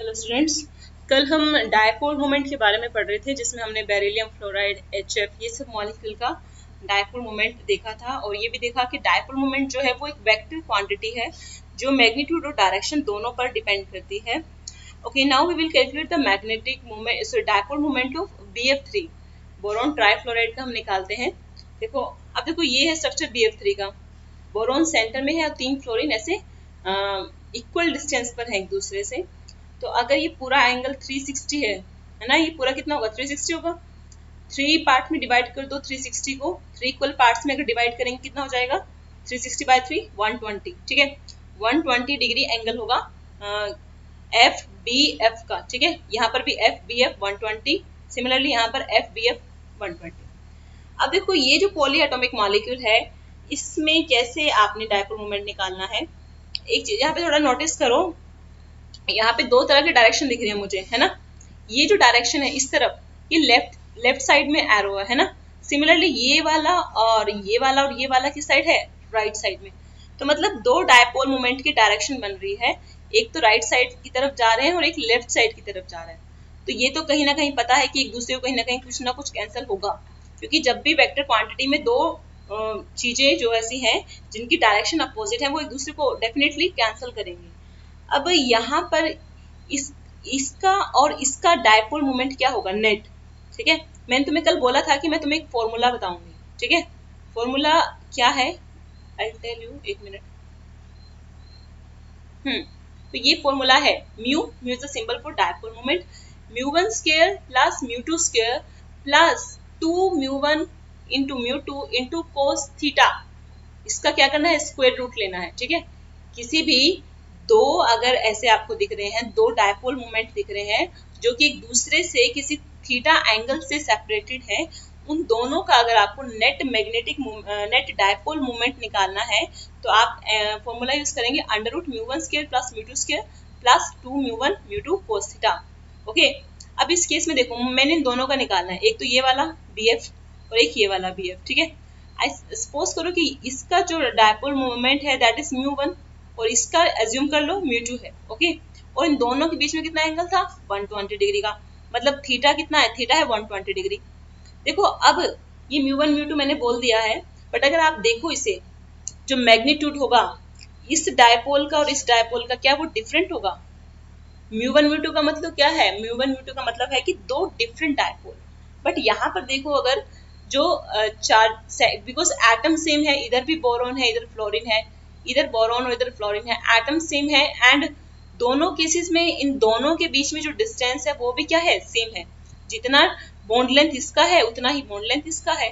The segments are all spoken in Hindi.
हेलो स्टूडेंट्स, कल हम डायपोल मोमेंट के बारे में पढ़ रहे थे जिसमें हमने बेरिलियम फ्लोराइड, HF ये सब मॉलिक्यूल का डायपोल मोमेंट देखा था और ये भी देखा कि डायपोल मोमेंट जो है वो एक वेक्टर क्वांटिटी है जो मैग्नीट्यूड और डायरेक्शन दोनों पर डिपेंड करती है। Okay, now we will calculate the magnetic moment, so dipole moment of BF3 boron trifluoride का हम निकालते हैं। देखो, अब देखो ये है स्ट्रक्चर BF3 का। बोरॉन सेंटर में है और 3 फ्लोरीन ऐसे इक्वल डिस्टेंस पर है एक दूसरे से। तो अगर ये पूरा एंगल 360 है ना, ये पूरा कितना होगा 360 होगा। 3 पार्ट में डिवाइड कर दो 360 को, 3 इक्वल पार्ट्स में अगर डिवाइड करेंगे कितना हो जाएगा 360 बाय 3 120। ठीक है, 120 डिग्री एंगल होगा FBF का। ठीक है, यहाँ पर भी FBF 120, सिमिलरली यहाँ पर FBF 120। अब देखो ये जो पॉली एटॉमिक मॉलिक्यूल है इसमें कैसे आपने डायपोल मोमेंट निकालना है। एक चीज यहाँ पे थोड़ा नोटिस करो, यहाँ पे दो तरह के डायरेक्शन दिख रही है मुझे, है ना। ये जो डायरेक्शन है इस तरफ, ये लेफ्ट साइड में एरो है ना। सिमिलरली ये वाला और ये वाला और ये वाला किस साइड है, राइट साइड में। तो मतलब दो डायपोल मोमेंट की डायरेक्शन बन रही है, एक तो राइट साइड की तरफ जा रहे हैं और एक लेफ्ट साइड की तरफ जा रहा है। तो ये तो कहीं ना कहीं पता है कि एक दूसरे को कहीं ना कुछ कैंसिल होगा, क्योंकि जब भी वेक्टर क्वांटिटी में दो चीजें जो ऐसी हैं जिनकी डायरेक्शन अपोजिट है वो एक दूसरे को डेफिनेटली कैंसिल करेंगे। अब यहाँ पर इसका और इसका डायपोल मोमेंट क्या होगा, नेट। ठीक है, मैंने तुम्हें कल बोला था कि मैं तुम्हें एक फॉर्मूला बताऊंगी। ठीक है, फॉर्मूला क्या है, आई टेल यू, एक मिनट। तो ये फॉर्मूला है mu is the symbol for dipole moment, μ1 square plus μ2 square plus 2μ1 into μ2 into cos theta. इसका क्या करना है, स्क्वायर रूट लेना है। ठीक है, किसी भी दो अगर ऐसे आपको दिख रहे हैं, दो डायपोल मोमेंट दिख रहे हैं जो कि एक दूसरे से किसी थीटा एंगल से सेपरेटेड है, उन दोनों का अगर आपको नेट डायपोल मोमेंट निकालना है तो आप फॉर्मूला यूज करेंगे under root μ1 square plus μ2 square plus 2μ1 μ2 cos theta. Okay, अब इस केस में देखो मैंने इन दोनों का निकालना है, एक तो ये वाला BF और एक ये वाला BF। ठीक है, सपोज करो कि इसका जो डायपोल मोमेंट है दैट इज μ1 और इसका एज्यूम कर लो μ2 है। ओके, और इन दोनों के बीच में कितना एंगल था 120 डिग्री का, मतलब थीटा कितना है, थीटा है 120 डिग्री। देखो अब ये μ1 μ2 मैंने बोल दिया है, बट अगर आप देखो इसे, जो मैग्नीट्यूड होगा इस डायपोल का और इस डायपोल का, क्या वो डिफरेंट होगा। μ1 μ2 का मतलब क्या है, μ1 μ2 का मतलब है कि दो डिफरेंट डायपोल। बट यहाँ पर देखो अगर जो चार, बिकॉज एटम सेम है, इधर भी बोरॉन है इधर फ्लोरीन है, इधर बोरॉन और इधर फ्लोरीन है, एटम सेम है एंड दोनों केसेस में इन दोनों के बीच में जो डिस्टेंस है वो भी क्या है, सेम है। जितना बॉन्ड लेंथ इसका है उतना ही बॉन्ड लेंथ इसका है।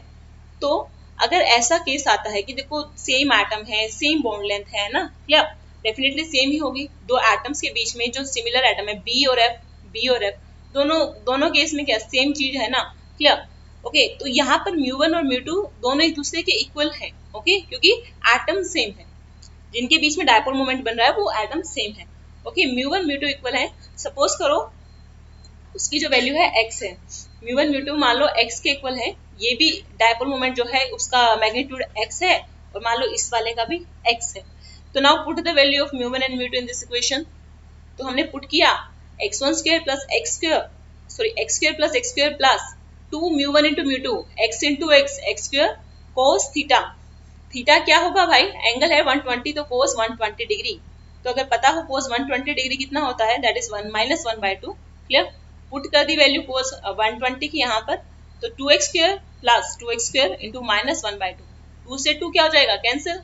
तो अगर ऐसा केस आता है कि देखो सेम एटम है, सेम बॉन्ड लेंथ है ना, क्या डेफिनेटली सेम ही होगी। दो एटम्स के बीच में जो सिमिलर एटम है बी और एफ दोनों केस में क्या सेम चीज है ना, क्लियर। ओके, तो यहाँ पर μ1 और μ2 दोनों एक दूसरे के इक्वल है। ओके, क्योंकि एटम सेम है, जिनके बीच में डायपोल मोमेंट बन रहा है वो एटम सेम है। ओके, μ1 μ2 इक्वल है। सपोज करो उसकी जो वैल्यू है x है, μ1 μ2 मान लो x के इक्वल है, ये भी डायपोल मोमेंट जो है उसका मैग्नीट्यूड x है और मान लो इस वाले का भी x है। तो now put the value of μ1 and μ2 in this equation. तो हमने पुट किया x1 square plus x square plus x square plus 2μ1 into μ2 x into x square cos theta. Theta क्या होगा भाई, एंगल है 120 तो कोस 120 डिग्री। तो अगर पता हो कोस 120 डिग्री कितना होता है, that is 1 minus 1/2। Clear, put कर दी वैल्यू कोस 120 की यहाँ पर, तो 2x square plus 2x square into minus 1/2। 2 से 2 क्या हो जाएगा, कैंसिल,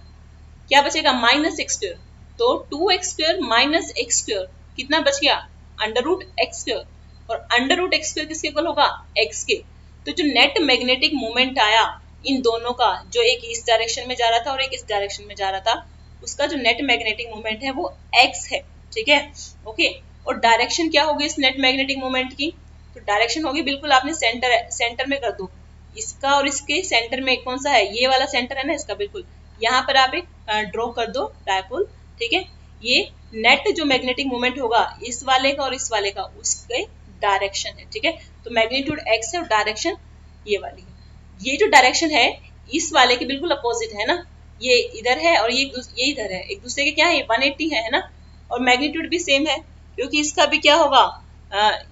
क्या बचेगा माइनस x स्क्वायर। तो 2x square minus x square कितना बच गया, अंडर रूट x स्क्वायर, और अंडर रूट x स्क्वायर किसके इक्वल होगा, x के। तो जो नेट मैग्नेटिक मोमेंट आया इन दोनों का, जो एक इस डायरेक्शन में जा रहा था और एक इस डायरेक्शन में जा रहा था, उसका जो नेट मैग्नेटिक मोमेंट है वो x है। ठीक है, ओके, और डायरेक्शन क्या होगी इस नेट मैग्नेटिक मोमेंट की, तो डायरेक्शन होगी बिल्कुल आपने सेंटर में कर दो, इसका और इसके सेंटर में कौन सा है, ये वाला सेंटर है ना इसका, बिल्कुल यहाँ पर आप एक ड्रॉ कर दो डायपोल। ठीक है, ये नेट जो मैग्नेटिक मोमेंट होगा इस वाले का और इस वाले का, उसके डायरेक्शन है। ठीक है, तो मैग्नीट्यूड x है और डायरेक्शन ये वाली है। ये जो डायरेक्शन है इस वाले के बिल्कुल अपोजिट है ना, ये इधर है और ये इधर है, एक दूसरे के क्या है 180 है ना, और मैग्नीट्यूड भी सेम है क्योंकि इसका भी क्या होगा,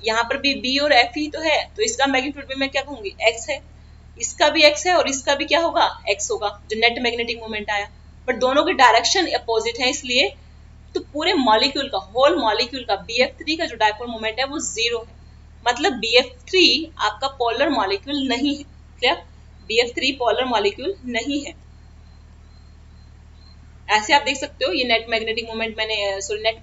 यहाँ पर भी बी और एफ ही तो है, तो इसका मैग्नीट्यूड भी मैं क्या कहूंगी, एक्स है। इसका भी एक्स है और इसका भी क्या होगा, एक्स होगा, जो नेट मैग्नेटिक मोमेंट आया। बट दोनों के डायरेक्शन अपोजिट है, इसलिए तो पूरे मॉलिक्यूल का, होल मॉलिक्यूल का BF3 का जो डायपोल मोमेंट है वो 0 है। मतलब BF3 आपका पोलर मॉलिक्यूल नहीं है। क्लियर? BF3 पोलर मॉलिक्यूल नहीं है। ऐसे आप देख सकते हो, ये नेट मैग्नेटिक मोमेंट मैंने सॉरी नेट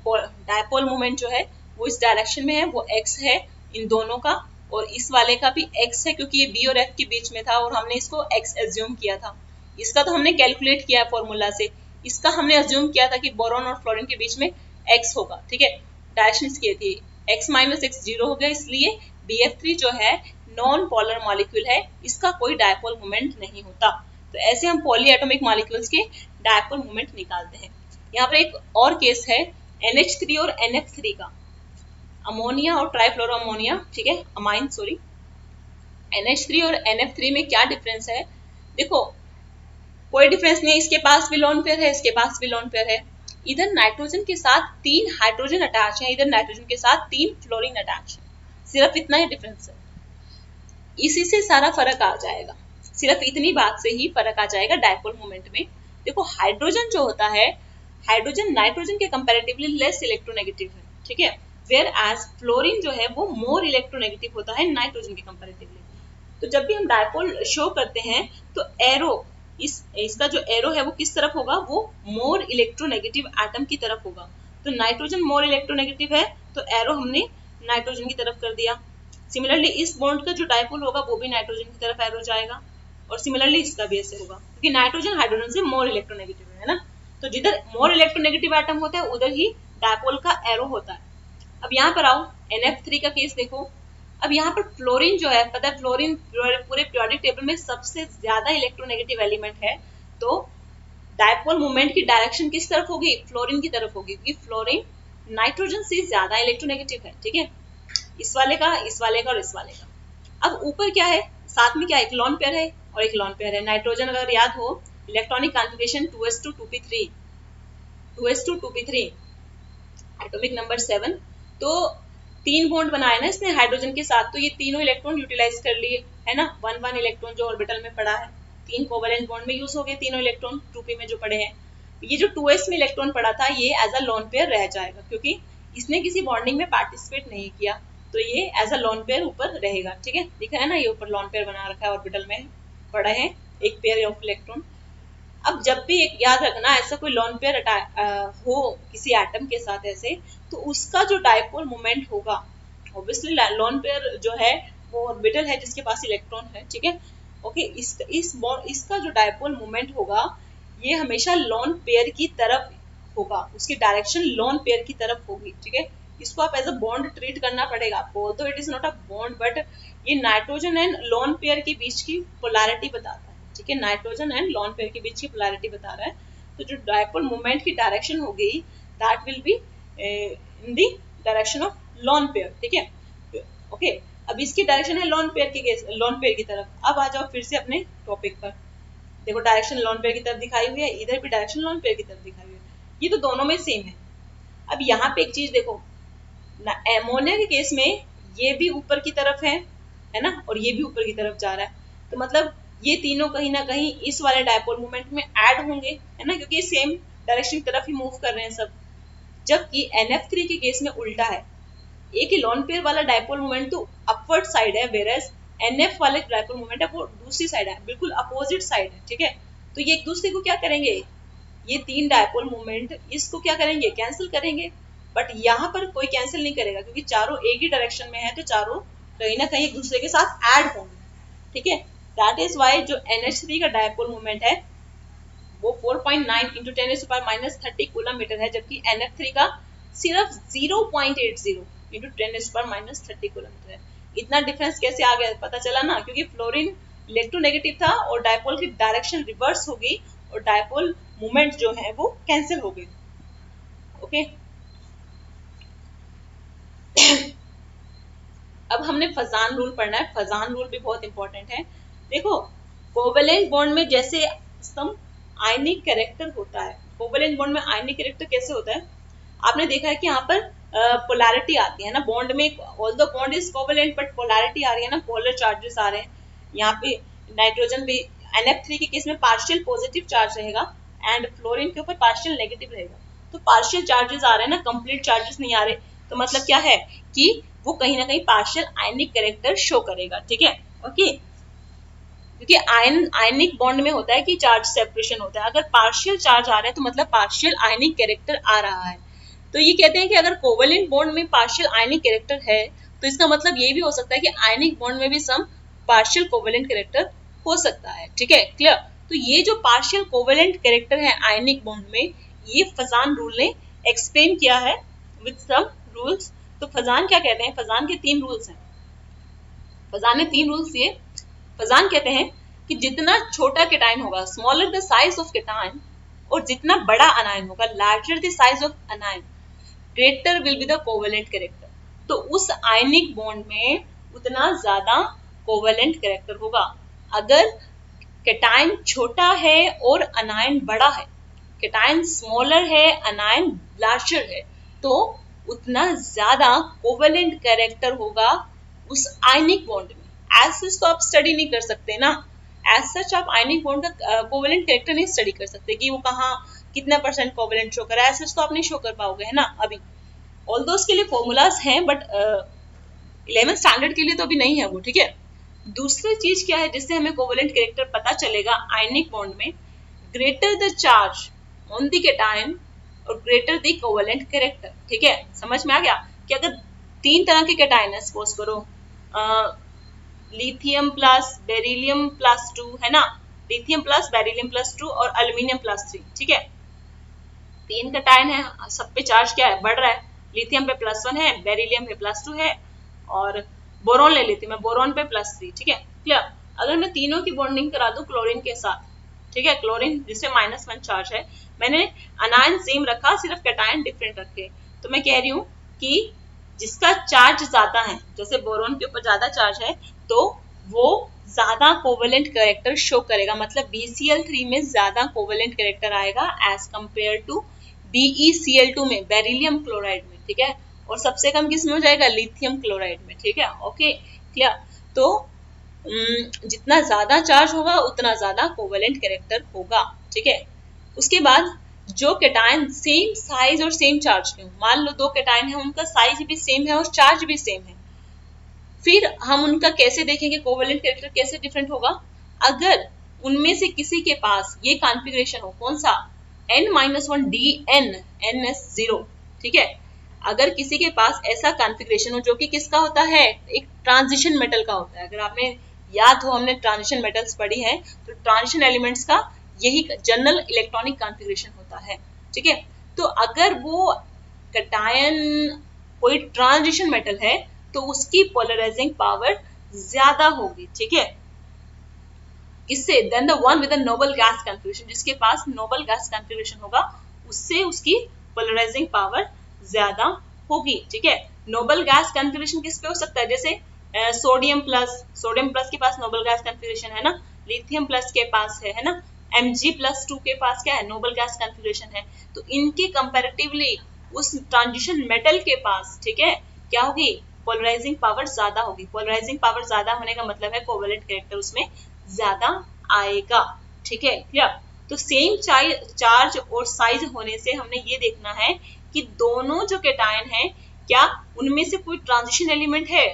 डायपोल मोमेंट जो है वो इस डायरेक्शन में है, वो एक्स है इन दोनों का, और इस वाले का भी एक्स है क्योंकि ये बी और एफ के बीच में था और हमने इसको एक्स एज्यूम किया था। इसका तो हमने कैलकुलेट किया है फॉर्मूला से, इसका हमने एज्यूम किया था कि बोरॉन और फ्लोरीन के बीच में एक्स होगा। ठीक है, डायरेक्शन किए थे, एक्स माइनस एक्स 0 हो गया, इसलिए BF3 जो है नॉन पोलर मॉलिक्यूल है, इसका कोई डायपोल मोमेंट नहीं होता। तो ऐसे हम पॉली एटॉमिक मॉलिक्यूल्स के डायपोल मोमेंट निकालते हैं। यहाँ पर एक और केस है NH3 और NF3 का, अमोनिया और ट्राइफ्लोरो अमोनिया, ठीक है, अमाइन सॉरी। NH3 और NF3 में क्या डिफरेंस है, देखो कोई डिफरेंस नहीं है, इसके पास भी लोन पेयर है, इसके पास भी लोन पेयर है। इधर नाइट्रोजन के साथ 3 हाइड्रोजन अटैच है, इधर नाइट्रोजन के साथ 3 फ्लोरीन अटैच है, सिर्फ इतना ही डिफरेंस है। इसी से सारा फर्क आ जाएगा, सिर्फ इतनी बात से ही फर्क आ जाएगा डायपोल मोमेंट में। देखो हाइड्रोजन जो होता है, हाइड्रोजन नाइट्रोजन के कंपैरेटिवली लेस इलेक्ट्रोनेगेटिव है, ठीक है, वेयर एज फ्लोरीन जो है वो मोर इलेक्ट्रोनेगेटिव होता है नाइट्रोजन के कंपैरेटिवली। तो जब भी हम डायपोल शो करते हैं तो एरो, इसका जो एरो है वो किस तरफ होगा, वो मोर इलेक्ट्रोनेगेटिव एटम की तरफ होगा। तो नाइट्रोजन मोर इलेक्ट्रोनेगेटिव है तो एरो हमने नाइट्रोजन की तरफ कर दिया। सिमिलरली इस बॉन्ड का जो डायपोल होगा वो भी नाइट्रोजन की तरफ एरो जाएगा, और सिमिलरली इसका भी ऐसे होगा क्योंकि नाइट्रोजन हाइड्रोजन से मोर इलेक्ट्रोनेगेटिव है ना। तो जिधर मोर इलेक्ट्रोनेगेटिव एटम होता है उधर ही डायपोल का एरो होता है। अब यहाँ पर आओ NF3 का केस देखो। अब यहाँ पर फ्लोरीन जो है, पता है फ्लोरीन पूरे पीरियोडिक टेबल में सबसे ज्यादा इलेक्ट्रोनेगेटिव एलिमेंट है, तो डायपोल मोमेंट की डायरेक्शन किस तरफ होगी, फ्लोरीन की तरफ होगी, क्योंकि फ्लोरीन नाइट्रोजन से ज्यादा इलेक्ट्रोनेगेटिव है। ठीक है, इस वाले का, इस वाले का और इस वाले का। अब ऊपर क्या है, साथ में क्या है, एक लॉन पेयर है और एक लॉन पेयर है। नाइट्रोजन अगर याद हो, electronic configuration 2s2 2p3, 2s2 2p3, atomic number 7। तो 3 बॉन्ड बनाए ना इसने हाइड्रोजन के साथ, तो ये तीनों इलेक्ट्रॉन यूटिलाइज कर लिए है ना, 1 इलेक्ट्रॉन जो ऑर्बिटल में पड़ा है, 3 कोवेलेंट बॉन्ड में यूज हो गए तीनों इलेक्ट्रॉन 2p में जो पड़े हैं। ये जो 2s में इलेक्ट्रॉन पड़ा था ये एज अ लोन पेयर रह जाएगा क्योंकि इसने किसी बॉन्डिंग में पार्टिसिपेट नहीं किया, तो ये एज अ लोन पेयर ऊपर रहेगा। ठीक है, दिख रहा है ना, ये ऊपर लोन पेयर बना रखा है, ऑर्बिटल में पड़ा है एक पेयर ऑफ इलेक्ट्रॉन। अब जब भी एक याद रखना, ऐसा कोई लॉन पेयर हो किसी एटम के साथ ऐसे, तो उसका जो डायपोल मोमेंट होगा, ऑब्वियसली लॉन पेयर जो है वो ऑर्बिटल है जिसके पास इलेक्ट्रॉन है, ठीक है, ओके, इसका जो डायपोल मोमेंट होगा ये हमेशा लॉन पेयर की तरफ होगा, उसकी डायरेक्शन लॉन पेयर की तरफ होगी। ठीक है, इसको आप एज अ बॉन्ड ट्रीट करना पड़ेगा आपको, तो it is not a bond, but ये नाइट्रोजन एंड लॉन पेयर के बीच की पोलैरिटी बताता है। ठीक है, नाइट्रोजन एंड लॉन पेयर के बीच की पोलैरिटी बता रहा है। तो जो डायपोल मोमेंट की डायरेक्शन होगी that will be in the direction of lone pair. ठीक है, ओके, अब इसकी डायरेक्शन है लॉन पेयर की, लॉन पेयर की तरफ। अब आ जाओ फिर से अपने टॉपिक पर। देखो डायरेक्शन लॉन पेयर की तरफ दिखाई हुई है, इधर भी डायरेक्शन लॉन पेयर की तरफ दिखाई हुई है, ये तो दोनों में सेम है। अब यहाँ पे एक चीज देखो, एमोनिया के केस में ये भी ऊपर की तरफ है ना, और ये भी ऊपर की तरफ जा रहा है, तो मतलब ये तीनों कहीं ना कहीं इस वाले डायपोल मोमेंट में ऐड होंगे, है ना, क्योंकि सेम डायरेक्शन की तरफ ही मूव कर रहे हैं सब। जबकि NF3 के केस में उल्टा है, एक ही लॉन पेयर वाला डायपोल मोमेंट तो अपवर्ड साइड है, वेरएज NF वाले डायपोल मोमेंट है वो दूसरी साइड है, बिल्कुल अपोजिट साइड है। ठीक है, तो ये एक दूसरे को क्या करेंगे, ये 3 डायपोल मोमेंट इसको क्या करेंगे, कैंसिल करेंगे। बट यहाँ पर कोई कैंसिल नहीं करेगा क्योंकि चारों एक ही डायरेक्शन में है, तो चारों कहीं ना कहीं एक दूसरे के साथ ऐड होंगे। ठीक है, दैट इज वाई जो NH3 का डायपोल मोमेंट है वो 4.9 इंटू 10⁻³ कूलम मीटर है, जबकि NF3 का सिर्फ 0.80 इंटू 10⁻³ कूलम मीटर है। इतना डिफरेंस कैसे आ गया पता चला ना, क्योंकि फ्लोरीन इलेक्ट्रोनेगेटिव था और डायपोल की डायरेक्शन रिवर्स हो गई और डायपोल मोमेंट जो है वो कैंसिल हो गई। ओके, अब हमने फजान रूल पढ़ना है। फजान रूल भी बहुत इंपॉर्टेंट है। देखो कोवेलेंट बॉन्ड में जैसे सम आयनिक कैरेक्टर होता है, कोवेलेंट बॉन्ड में आयनिक कैरेक्टर कैसे होता है, आपने देखा है कि यहाँ पर पोलैरिटी आती है ना बॉन्ड में, although bond is covalent but polarity आ रही है ना, पोलर चार्जेस आ रहे हैं। यहाँ पे नाइट्रोजन भी NF3 के केस में पार्शियल पॉजिटिव चार्ज रहेगा एंड फ्लोरीन के ऊपर पार्शियल नेगेटिव रहेगा। तो पार्शियल चार्जेस आ रहे हैं ना, कंप्लीट चार्जेस नहीं आ रहे, तो मतलब क्या है कि वो कहीं ना कहीं पार्शियल आयनिक कैरेक्टर शो करेगा। ठीक है, ओके, क्योंकि आयनिक बॉन्ड में होता है कि चार्ज सेपरेशन होता है। अगर पार्शियल चार्ज आ रहा है तो मतलब पार्शियल आयनिक कैरेक्टर आ रहा है। तो ये कहते हैं कि अगर कोवेलेंट बॉन्ड में पार्शियल आयनिक कैरेक्टर है तो इसका मतलब ये भी हो सकता है कि आयनिक बॉन्ड में भी सम पार्शियल कोवेलेंट कैरेक्टर हो सकता है। ठीक है, क्लियर। तो ये जो पार्शियल कोवेलेंट कैरेक्टर है आयनिक बॉन्ड में, ये फजान रूल ने एक्सप्लेन किया है विद सम रूल्स। तो फजान क्या कहते हैं, फजान के 3 रूल्स हैं। फजान ने 3 रूल्स दिए। फजान कहते हैं कि जितना छोटा केटाइन होगा, smaller the size of cation, और जितना बड़ा अनायन होगा, larger the size of अनायन, greater will be the covalent character. तो उस आयनिक बॉन्ड में उतना ज्यादा कोवेलेंट कैरेक्टर होगा। अगर केटाइन छोटा है और अनायन बड़ा है, केटाइन स्मॉलर है अनायन लार्जर है, तो उतना ज्यादा कोवेलेंट कैरेक्टर होगा उस आयनिक बॉन्ड में। एज सच तो आप स्टडी नहीं कर सकते ना, एज सच आप आयनिक बॉन्ड का कोवेलेंट कैरेक्टर नहीं स्टडी कर सकते कि वो कहाँ कितना % कोवेलेंट शो कर रहा है, एज सच तो आप नहीं शो कर पाओगे, है ना अभी। ऑल्दो उसके लिए फॉर्मूलाज हैं बट 11th स्टैंडर्ड के लिए तो अभी नहीं है वो। ठीक है, दूसरी चीज क्या है जिससे हमें कोवेलेंट कैरेक्टर पता चलेगा आयनिक बॉन्ड में, greater the charge on the cation और ग्रेटर द कोवेलेंट कैरेक्टर। ठीक है, समझ में आ गया कि अगर 3 तरह के केटायन है, सपोज करो लिथियम प्लस बेरिलियम प्लस 2 है ना, लिथियम प्लस बेरिलियम प्लस 2 और एल्यूमिनियम प्लस 3। ठीक है, 3 केटायन है, सब पे चार्ज क्या है, बढ़ रहा है। लिथियम पे +1 है, बेरिलियम पे +2 है, और बोरॉन ले लेती मैं, बोरॉन पे +3। ठीक है, क्लियर। अगर मैं तीनों की बॉन्डिंग करा दूं क्लोरीन के साथ, ठीक है, क्लोरीन जिसमें -1 चार्ज है, मैंने अनायन सेम रखा, सिर्फ कैटायन डिफरेंट रखे, तो मैं कह रही हूँ कि जिसका चार्ज ज्यादा है, जैसे बोरॉन के ऊपर ज्यादा चार्ज है, तो वो ज्यादा कोवेलेंट कैरेक्टर शो करेगा, मतलब BCl3 में ज्यादा कोवेलेंट कैरेक्टर आएगा एज कंपेयर टू BeCl2 में, बेरिलियम क्लोराइड में। ठीक है, और सबसे कम किस में हो जाएगा, लिथियम क्लोराइड में। ठीक है, ओके, क्लियर। तो जितना ज्यादा चार्ज होगा उतना ज्यादा कोवेलेंट कैरेक्टर होगा। ठीक है, उसके बाद जो केटायन सेम साइज और सेम चार्ज के हो, मान लो 2 केटायन है, उनका साइज भी सेम है और चार्ज भी सेम है, फिर हम उनका कैसे देखेंगे कोवेलेंट कैरेक्टर कैसे डिफरेंट होगा। अगर उनमें से किसी के पास ये कॉन्फ़िगरेशन हो, कौन सा, N-1DN ठीक है, अगर किसी के पास ऐसा कॉन्फ़िगरेशन हो जो कि किसका होता है, एक ट्रांजिशन मेटल का होता है। अगर आपने याद हो, हमने ट्रांजिशन मेटल्स पढ़ी है, तो ट्रांजिशन एलिमेंट्स का यही जनरल इलेक्ट्रॉनिक कॉन्फ़िगरेशन होता है। ठीक है, तो अगर वो कैटायन कोई ट्रांजिशन मेटल है तो उसकी पोलराइजिंग पावर ज्यादा होगी। ठीक है, किससे, then the one with the noble gas configuration, जिसके पास नोबल गैस कॉन्फ़िगरेशन होगा उससे उसकी पोलराइजिंग पावर ज्यादा होगी। ठीक है, नोबल गैस कॉन्फ़िगरेशन किस पे हो सकता है, जैसे सोडियम प्लस के पास नोबल गैस कॉन्फ़िगरेशन है ना, लिथियम प्लस के पास है ना, Mg+2 के पास क्या है, नोबल गैस कॉन्फ़िगरेशन है। तो इनके कंपैरेटिवली उस ट्रांजिशन मेटल के पास, ठीक है, क्या होगी, पोलराइजिंग पावर ज्यादा होगी। पोलराइजिंग पावर ज्यादा होने का मतलब है कोवेलेंट कैरेक्टर उसमें ज्यादा आएगा। ठीक है, क्लियर। तो सेम चार्ज और साइज होने से हमने ये देखना है कि दोनों जो केटायन है, क्या उनमें से कोई ट्रांजिशन एलिमेंट है।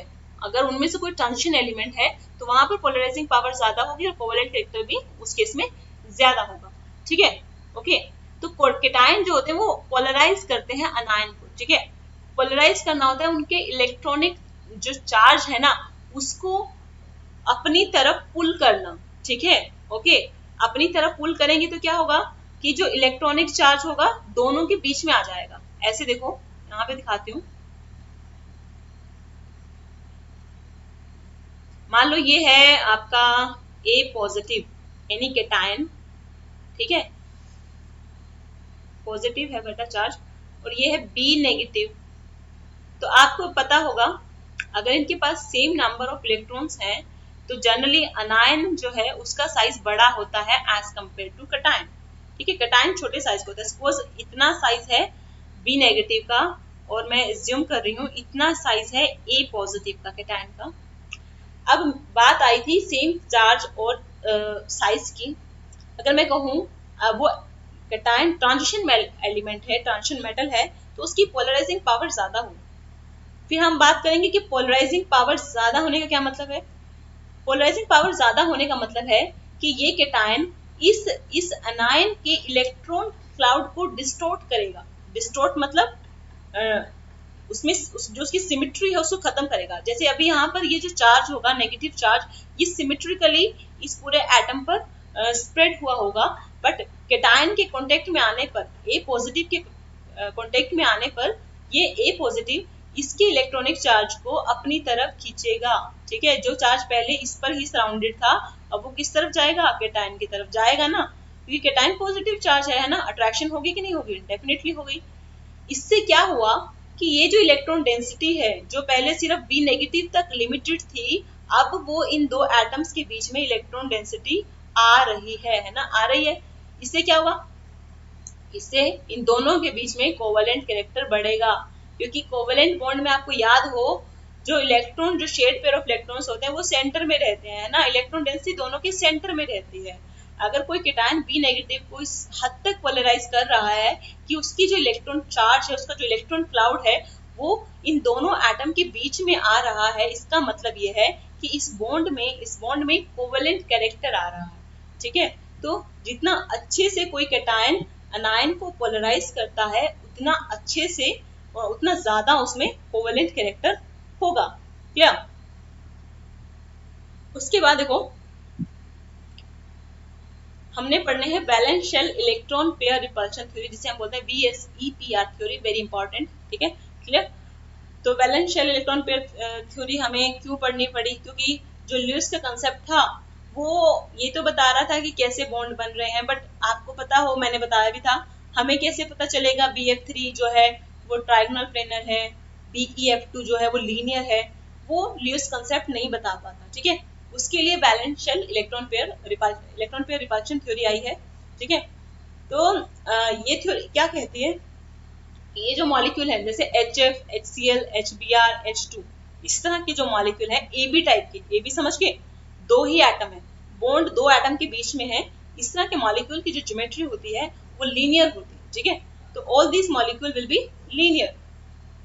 अगर उनमें से कोई ट्रांजिशन एलिमेंट है तो वहां पर पोलराइजिंग पावर ज्यादा होगी और कोवेलेंट कैरेक्टर भी उस केस में ज्यादा होगा। ठीक है, ओके। तो केटायन जो होते हैं वो पोलराइज करते हैं अनायन को। ठीक है, पोलराइज करना होता है उनके इलेक्ट्रॉनिक जो चार्ज है ना उसको अपनी तरफ पुल करना। ठीक है, ओके, अपनी तरफ पुल करेंगे तो क्या होगा कि जो इलेक्ट्रॉनिक चार्ज होगा दोनों के बीच में आ जाएगा। ऐसे देखो, यहाँ पे दिखाती हूँ, मान लो ये है आपका A पॉजिटिव यानी केटायन, ठीक है, पॉजिटिव है बेटा चार्ज, और ये है B नेगेटिव। तो आपको पता होगा अगर इनके पास सेम नंबर ऑफ इलेक्ट्रॉन्स हैं तो जनरली अनायन जो है उसका साइज बड़ा होता है एज कंपेयर टू कैटायन। ठीक है, कैटायन छोटे साइज का होता है, सपोज इतना साइज है B नेगेटिव का और मैं एज्यूम कर रही हूँ इतना साइज है ए पॉजिटिव का कैटायन का। अब बात आई थी सेम चार्ज और साइज की। अगर मैं कहूँ वो कैटायन ट्रांजिशन एलिमेंट है, ट्रांजिशन मेटल है, तो उसकी पोलराइजिंग पावर ज्यादा हो। फिर हम बात करेंगे कि पोलराइजिंग पावर ज्यादा होने का क्या मतलब है। पोलराइजिंग पावर ज्यादा होने का मतलब है कि ये कैटायन इस अनायन के इलेक्ट्रॉन क्लाउड को डिस्टोर्ट करेगा। डिस्टोर्ट मतलब उसमें जो उसकी सिमेट्री है उसको खत्म करेगा। जैसे अभी यहाँ पर ये जो चार्ज होगा नेगेटिव चार्ज, ये सिमेट्रिकली इस पूरे एटम पर स्प्रेड हुआ होगा, बट कैटायन के कांटेक्ट में आने पर, ए पॉजिटिव के कांटेक्ट में आने पर ये ए पॉजिटिव इसके इलेक्ट्रॉनिक चार्ज को अपनी तरफ खींचेगा। ठीक है, जो चार्ज पहले इस पर ही सराउंडेड था अब वो किस तरफ जाएगा, कैटायन की तरफ जाएगा ना, क्योंकि कैटायन पॉजिटिव चार्ज है ना, अट्रैक्शन होगी कि नहीं होगी, डेफिनेटली होगी। इससे क्या हुआ कि ये जो इलेक्ट्रॉन डेंसिटी है जो पहले सिर्फ बी नेगेटिव तक लिमिटेड थी, अब वो इन दो एटम्स के बीच में इलेक्ट्रॉन डेंसिटी आ रही है ना, आ रही है। इससे क्या हुआ, इससे इन दोनों के बीच में कोवेलेंट कैरेक्टर बढ़ेगा, क्योंकि कोवेलेंट बॉन्ड में आपको याद हो जो इलेक्ट्रॉन, जो शेड पेयर ऑफ इलेक्ट्रॉन्स होते हैं वो सेंटर में रहते हैं ना, इलेक्ट्रॉन डेंसिटी दोनों के सेंटर में रहती है। अगर कोई कैटायन बी नेगेटिव को इस हद तक पोलराइज कर रहा है कि उसकी जो इलेक्ट्रॉन चार्ज है, उसका जो इलेक्ट्रॉन क्लाउड है वो इन दोनों एटम के बीच में आ रहा है, इसका मतलब ये है कि इस बॉन्ड में कोवेलेंट कैरेक्टर आ रहा है। ठीक है, तो जितना अच्छे से कोई कैटायन अनायन को पोलराइज करता है उतना अच्छे से और उतना ज्यादा उसमें कोवेलेंट कैरेक्टर होगा। क्या उसके बाद देखो हमने पढ़ने हैं valence shell electron pair repulsion theory, जिसे हम बोलते हैं VSEPR थ्योरी, वेरी इंपॉर्टेंट। ठीक है, क्लियर। तो valence shell electron pair theory हमें क्यों पढ़नी पड़ी, क्योंकि जो ल्यूइस का कंसेप्ट था वो ये तो बता रहा था कि कैसे बॉन्ड बन रहे हैं, बट आपको पता हो, मैंने बताया भी था, हमें कैसे पता चलेगा BF3 जो है वो ट्रायगोनल प्लेनर है, BeF2 जो है वो लीनियर है, वो ल्यूइस कंसेप्ट नहीं बता पाता। ठीक है, उसके लिए valence shell electron pair repulsion theory आई है। ठीक है, तो ये थ्योरी क्या कहती है, ये जो मॉलिक्यूल है जैसे HF, HCl, HBr, H2, इस तरह के जो मॉलिक्यूल है AB टाइप के, AB समझ के, दो ही एटम है, बॉन्ड दो एटम के बीच में है, इस तरह के मॉलिक्यूल की जो ज्योमेट्री होती है वो लीनियर होती है। ठीक है, तो all this molecule will be linear,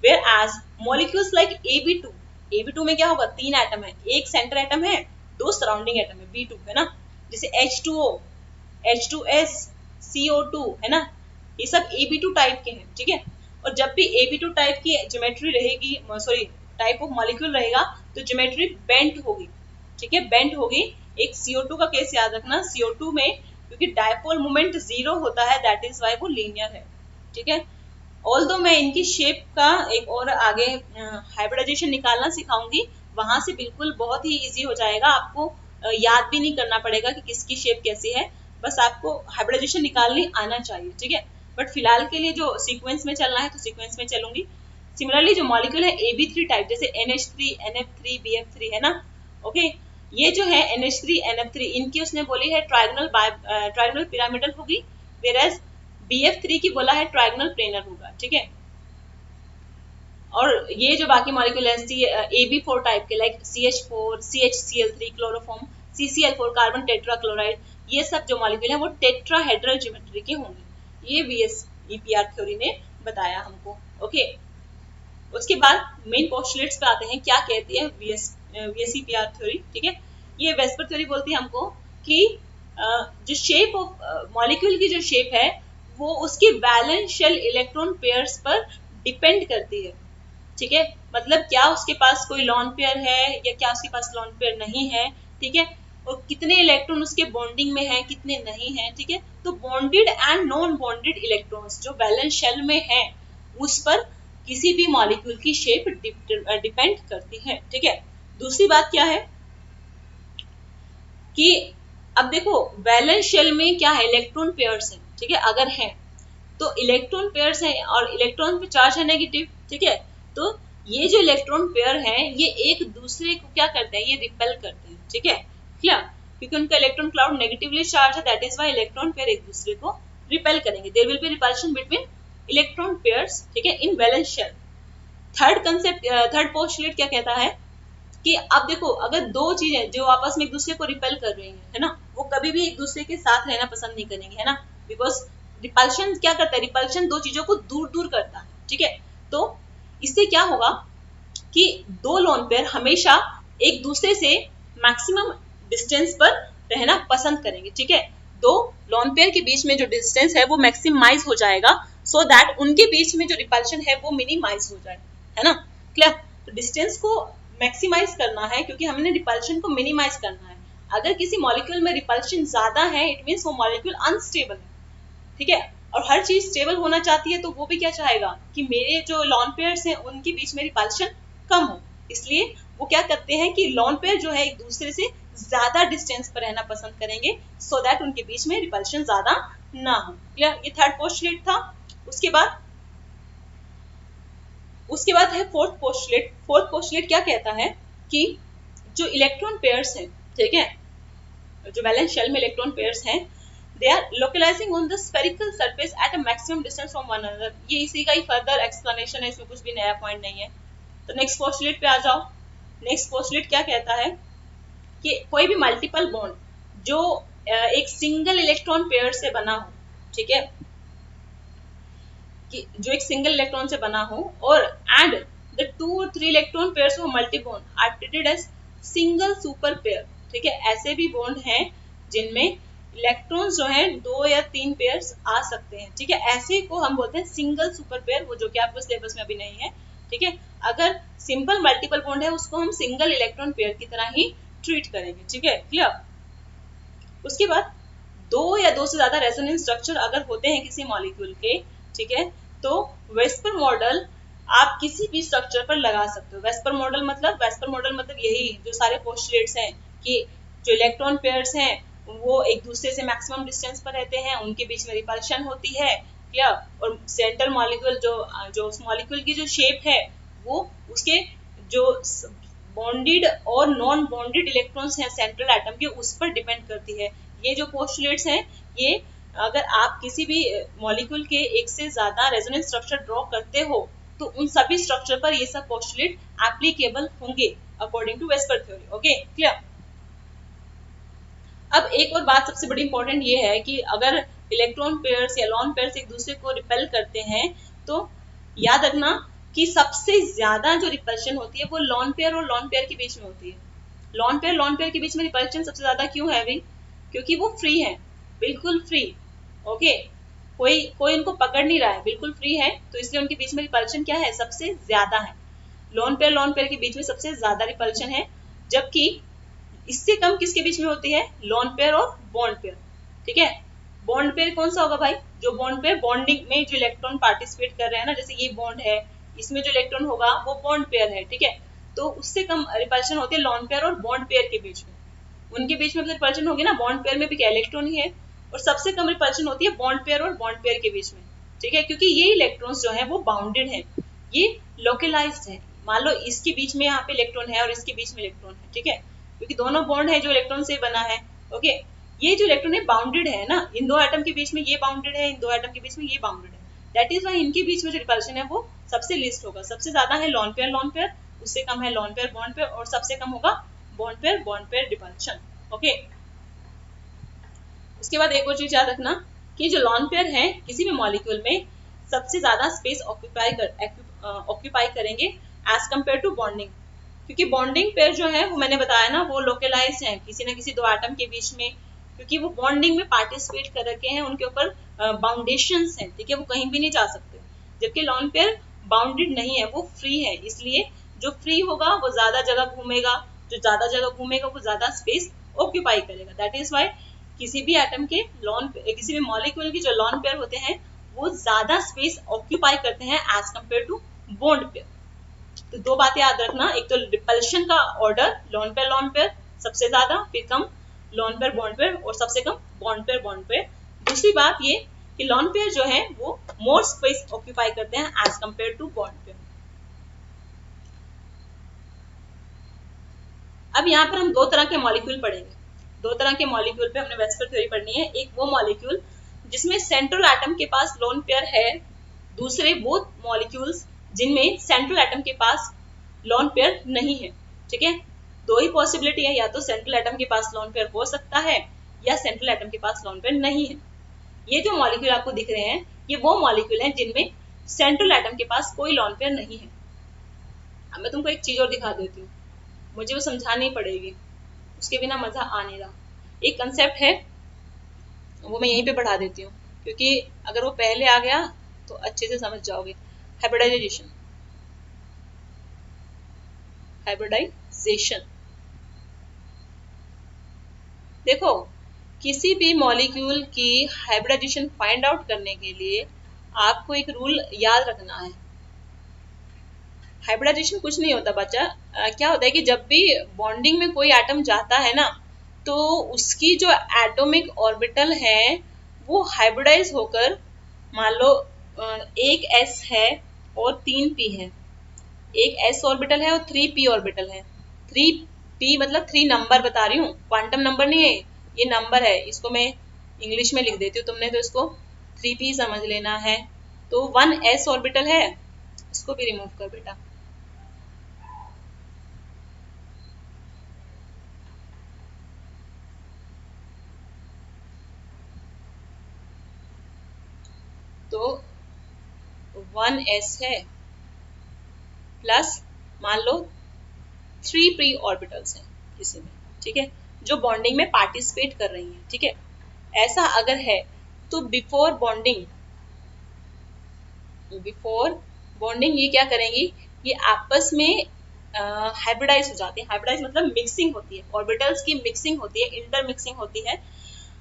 where as molecules like AB2 में क्या होगा, तीन एटम है, एक सेंटर एटम है, दो सराउंडिंग एटम है B2 है ना, जैसे H2O, H2S, CO2 है ना, ये सब AB2 टाइप के हैं। ठीक है, और जब भी AB2 टाइप की ज्योमेट्री रहेगी, सॉरी टाइप ऑफ मॉलिक्यूल रहेगा, तो ज्योमेट्री बेंट होगी। ठीक है, बेंट होगी। एक CO2 का केस याद रखना, CO2 में क्योंकि डायपोल मोमेंट 0 होता है, दैट इज वाई वो लीनियर है। ठीक है, ऑल्दो मैं इनकी शेप का एक और आगे हाइब्रिडाइजेशन निकालना सिखाऊंगी, वहां से बिल्कुल बहुत ही इजी हो जाएगा, आपको याद भी नहीं करना पड़ेगा कि किसकी शेप कैसी है, बस आपको हाइब्रिडाइजेशन निकालनी आना चाहिए। ठीक है, बट फिलहाल के लिए जो सीक्वेंस में चलना है तो सीक्वेंस में चलूंगी। सिमिलरली जो मॉलिक्यूल है AB3 टाइप, जैसे NH3, NF3, BF3 है ना, ओके, ये जो है NH3, NF3, इनकी उसने बोली है ट्रायगोनल पिरामिडल होगी, वेयरएज BF3 की बोला है ट्रायगोनल प्लेनर होगा। ठीक है, और ये जो बाकी मॉलिक्यूल है AB4 टाइप के, like CH4, CHCl3 chloroform, CCl4 carbon tetra chloride, ये सब जो मॉलिक्यूल है वो टेट्राहेड्रल ज्योमेट्री के होंगे, ये VSEPR थ्योरी ने बताया हमको। ओके, उसके बाद मेन पोस्टुलेट्स पे आते हैं, क्या कहती है VSEPR थ्योरी। ठीक है, ये वेस्पर थ्योरी बोलती है हमको कि जो शेप ऑफ मॉलिक्यूल की जो शेप है वो उसकी वैलेंस शेल इलेक्ट्रॉन पेयर्स पर डिपेंड करती है। ठीक है, मतलब क्या उसके पास कोई लॉन पेयर है या क्या उसके पास लॉन पेयर नहीं है। ठीक है, और कितने इलेक्ट्रॉन उसके बॉन्डिंग में है, कितने नहीं है। ठीक है, तो bonded and non bonded electrons जो वैलेंस शेल में है उस पर किसी भी मॉलिक्यूल की शेप डिपेंड करती है। ठीक है, दूसरी बात क्या है कि अब देखो वैलेंस शेल में क्या है, इलेक्ट्रॉन पेयर्स है। ठीक है, अगर है तो इलेक्ट्रॉन पेयर्स है और इलेक्ट्रॉन पे चार्ज है नेगेटिव। ठीक है, तो ये जो इलेक्ट्रॉन पेयर है ये एक दूसरे को क्या करते हैं, ये रिपेल करते हैं। ठीक है, क्लियर, क्योंकि उनका इलेक्ट्रॉन क्लाउड नेगेटिवली चार्ज है, that is why electron pair एक दूसरे को रिपेल करेंगे, there will be repulsion between electron pairs. ठीक है, in valence shell. Third postulate क्या कहता है कि अब देखो, अगर दो चीजें जो आपस में एक दूसरे को रिपेल कर रही है ना, वो कभी भी एक दूसरे के साथ रहना पसंद नहीं करेंगे, है ना, बिकॉज रिपल्शन क्या करता है, रिपल्शन दो चीजों को दूर दूर करता है, ठीक है। तो इससे क्या होगा कि दो लोन पेयर हमेशा एक दूसरे से मैक्सिमम डिस्टेंस पर रहना पसंद करेंगे, ठीक है। दो लोन पेयर के बीच में जो डिस्टेंस है वो मैक्सिमाइज हो जाएगा, सो दैट उनके बीच में जो रिपल्शन है वो मिनिमाइज हो जाए, है ना, क्लियर। तो डिस्टेंस को मैक्सिमाइज करना है क्योंकि हमने रिपल्शन को मिनिमाइज करना है। अगर किसी मॉलिक्यूल में रिपल्शन ज्यादा है, इट मींस वो मॉलिक्यूल अनस्टेबल है, ठीक है। और हर चीज स्टेबल होना चाहती है, तो वो भी क्या चाहेगा कि मेरे जो लॉन पेयर्स हैं उनके बीच में रिपल्शन कम हो। इसलिए वो क्या करते हैं कि लॉन पेयर जो है एक दूसरे से ज्यादा डिस्टेंस पर रहना पसंद करेंगे, सो दैट उनके बीच में रिपल्शन ज्यादा ना हो। क्लियर, ये थर्ड पोस्टुलेट था। उसके बाद है फोर्थ पोस्टुलेट। फोर्थ पोस्टुलेट क्या कहता है कि जो इलेक्ट्रॉन पेयर्स हैं, ठीक है, जो वैलेंस शेल में इलेक्ट्रॉन पेयर्स हैं, they are localizing on the spherical surface at a maximum distance from one another. ये इसी का ही फर्दर एक्सप्लेनेशन है, इसमें कुछ भी नया पॉइंट नहीं है। तो नेक्स्ट पोस्टुलेट पे आ जाओ। नेक्स्ट पोस्टुलेट क्या कहता है कि कोई भी मल्टीपल बॉन्ड जो एक सिंगल इलेक्ट्रॉन पेयर से बना हो, ठीक है, कि जो एक सिंगल इलेक्ट्रॉन से बना हो, और and the 2 or 3 electron pairs of multi bond are treated as single super pair, ठीक है। ऐसे भी बॉन्ड हैं जिनमें इलेक्ट्रॉन्स जो हैं 2 या 3 पेयर्स आ सकते हैं, ठीक है। ऐसे को हम बोलते हैं सिंगल सुपर पेयर, वो जो कि आपको सिलेबस में अभी नहीं है, ठीक है। अगर सिंपल मल्टीपल बॉन्ड है उसको हम सिंगल इलेक्ट्रॉन पेयर की तरह ही ट्रीट करेंगे, ठीक है, क्लियर। उसके बाद दो या दो से ज्यादा रेजोनेंस स्ट्रक्चर अगर होते हैं किसी मॉलिक्यूल के, ठीक है, तो वेस्पर मॉडल आप किसी भी स्ट्रक्चर पर लगा सकते हो। वेस्पर मॉडल मतलब यही जो सारे पोस्टुलेट्स हैं कि जो इलेक्ट्रॉन पेयर्स हैं वो एक दूसरे से मैक्सिमम डिस्टेंस पर रहते हैं, उनके बीच में रिपल्शन होती है, क्या, और सेंट्रल मॉलिक्यूल जो उस मॉलिक्यूल की जो शेप है वो उसके जो बॉन्डेड और नॉन बॉन्डेड इलेक्ट्रॉन्स हैं सेंट्रल एटम के, उस पर डिपेंड करती है। ये जो पोस्टुलेट्स हैं, ये अगर आप किसी भी मॉलिक्यूल के एक से ज्यादा रेजोनेंस स्ट्रक्चर ड्रॉ करते हो तो उन सभी स्ट्रक्चर पर ये सब पोस्टुलेट एप्लीकेबल होंगे according to VSEPR theory, okay, clear. अब एक और बात सबसे बड़ी इंपॉर्टेंट ये है कि अगर इलेक्ट्रॉन पेयर्स या लॉन पेयर्स एक दूसरे को रिपेल करते हैं तो याद रखना कि सबसे ज्यादा जो रिपल्शन होती है वो लॉन पेयर और लॉन पेयर के बीच में होती है। लॉन पेयर के बीच में रिपल्शन सबसे ज्यादा क्यों है अभी? क्योंकि वो फ्री है, बिल्कुल फ्री, ओके, कोई उनको पकड़ नहीं रहा है, बिल्कुल फ्री है, तो इसलिए उनके बीच में रिपल्शन क्या है, सबसे ज्यादा है। लॉन पेयर के बीच में सबसे ज्यादा रिपल्शन है, जबकि इससे कम किसके बीच में होती है, लॉन पेयर और बॉन्ड पेयर, ठीक है। बॉन्ड पेयर कौन सा होगा भाई, जो बॉन्ड पेयर बॉन्डिंग में जो इलेक्ट्रॉन पार्टिसिपेट कर रहे हैं ना, जैसे ये बॉन्ड है, इसमें जो इलेक्ट्रॉन होगा वो बॉन्ड पेयर है, ठीक है। तो उससे कम रिपल्शन होती है लॉन पेयर और बॉन्ड पेयर के बीच में। उनके बीच में रिपल्शन होगी ना, बॉन्ड पेयर में भी क्या इलेक्ट्रॉन ही है, और सबसे कम रिपल्शन होती है बॉन्ड पेयर और बॉन्ड पेयर के बीच में, ठीक है, क्योंकि ये इलेक्ट्रॉन्स जो है वो बाउंडेड है, ये लोकलाइज्ड है। मान लो इसके बीच में यहाँ पे इलेक्ट्रॉन है और इसके बीच में इलेक्ट्रॉन है, ठीक है, क्योंकि दोनों बॉन्ड है जो इलेक्ट्रॉन से बना है, ओके। ये जो इलेक्ट्रॉन है बाउंडेड है ना, इन दो एटम के बीच में ये बाउंडेड है, इन दो एटम के बीच में ये बाउंडेड है, दैट इज व्हाई इनके बीच में जो रिपल्शन है वो सबसे लीस्ट होगा। सबसे ज्यादा है लॉन पेयर, उससे कम है लॉन पेयर बॉन्ड पेयर, और सबसे कम होगा बॉन्ड पेयर रिपल्शन, ओके। उसके बाद एक और चीज याद रखना कि जो लॉन पेयर है किसी भी मॉलिक्यूल में सबसे ज्यादा स्पेस ऑक्यूपाई करेंगे एज कंपेयर टू बॉन्डिंग, क्योंकि बॉन्डिंग पेयर जो है वो मैंने बताया ना वो लोकलाइज्ड है किसी ना किसी दो एटम के बीच में, क्योंकि वो बॉन्डिंग में पार्टिसिपेट कर रखे हैं, उनके ऊपर बाउंडेशंस हैं, ठीक है, वो कहीं भी नहीं जा सकते। जबकि लॉन पेयर बाउंडेड नहीं है, वो फ्री है, इसलिए जो फ्री होगा वो ज्यादा जगह घूमेगा, जो ज्यादा जगह घूमेगा वो ज्यादा स्पेस ऑक्यूपाई करेगा। दैट इज वाई किसी भी एटम के किसी भी मॉलिक्यूल के जो लॉन पेयर होते हैं वो ज्यादा स्पेस ऑक्यूपाई करते हैं as compare to bond pair. तो दो बातें याद रखना, एक तो रिपल्शन का ऑर्डर, लॉन पेयर सबसे ज्यादा, फिर कम लॉन पेयर बॉन्ड पेयर, और सबसे कम बॉन्ड पेयर। दूसरी बात ये कि लॉन पेयर जो है वो मोर स्पेस ऑक्यूपाई करते हैं as compare to bond pair. अब यहाँ पर हम दो तरह के मॉलिक्यूल पढ़ेंगे। दो तरह के मॉलिक्यूल पे हमने वेस्पर थ्योरी पढ़नी है। एक वो मॉलिक्यूल जिसमें सेंट्रल एटम के पास लोन पेयर है, दूसरे वो मॉलिक्यूल्स जिनमें सेंट्रल एटम के पास लोन पेयर नहीं है। ठीक है, दो ही पॉसिबिलिटी है, या तो सेंट्रल एटम के पास लोन पेयर हो सकता है या सेंट्रल एटम के पास लोन पेयर नहीं है। ये जो मॉलिक्यूल आपको दिख रहे हैं ये वो मॉलिक्यूल हैं जिनमें सेंट्रल एटम के पास कोई लोन पेयर नहीं है। अब मैं तुमको एक चीज और दिखा देती हूँ, मुझे वो समझानी पड़ेगी, उसके बिना मजा आ नहीं रहा। एक कंसेप्ट है वो मैं यहीं पे बढ़ा देती हूँ, क्योंकि अगर वो पहले आ गया तो अच्छे से समझ जाओगे। हाइब्रिडाइजेशन, हाइब्रिडाइजेशन देखो, किसी भी मॉलिक्यूल की हाइब्रिडाइजेशन फाइंड आउट करने के लिए आपको एक रूल याद रखना है। हाइब्रिडाइजेशन कुछ नहीं होता बच्चा, क्या होता है कि जब भी बॉन्डिंग में कोई एटम जाता है ना, तो उसकी जो एटॉमिक ऑर्बिटल है वो हाइब्रिडाइज होकर, मान लो एक s है और 3p है, एक s ऑर्बिटल है और 3p ऑर्बिटल है। 3p मतलब 3 नंबर बता रही हूँ, क्वांटम नंबर नहीं है, ये नंबर है। इसको मैं इंग्लिश में लिख देती हूँ, तुमने तो इसको 3p समझ लेना है। तो 1s ऑर्बिटल है, इसको भी रिमूव कर बेटा। तो 1s है प्लस मान लो 3p ऑर्बिटल्स हैं किसी में, ठीक है, जो बॉन्डिंग में पार्टिसिपेट कर रही हैं। ठीक है, ऐसा अगर है तो बिफोर बॉन्डिंग ये क्या करेंगी, ये आपस में हाइब्रिडाइज हो जाते हैं। हाइब्रिडाइज मतलब मिक्सिंग होती है, ऑर्बिटल्स की मिक्सिंग होती है, इंटर मिक्सिंग होती है,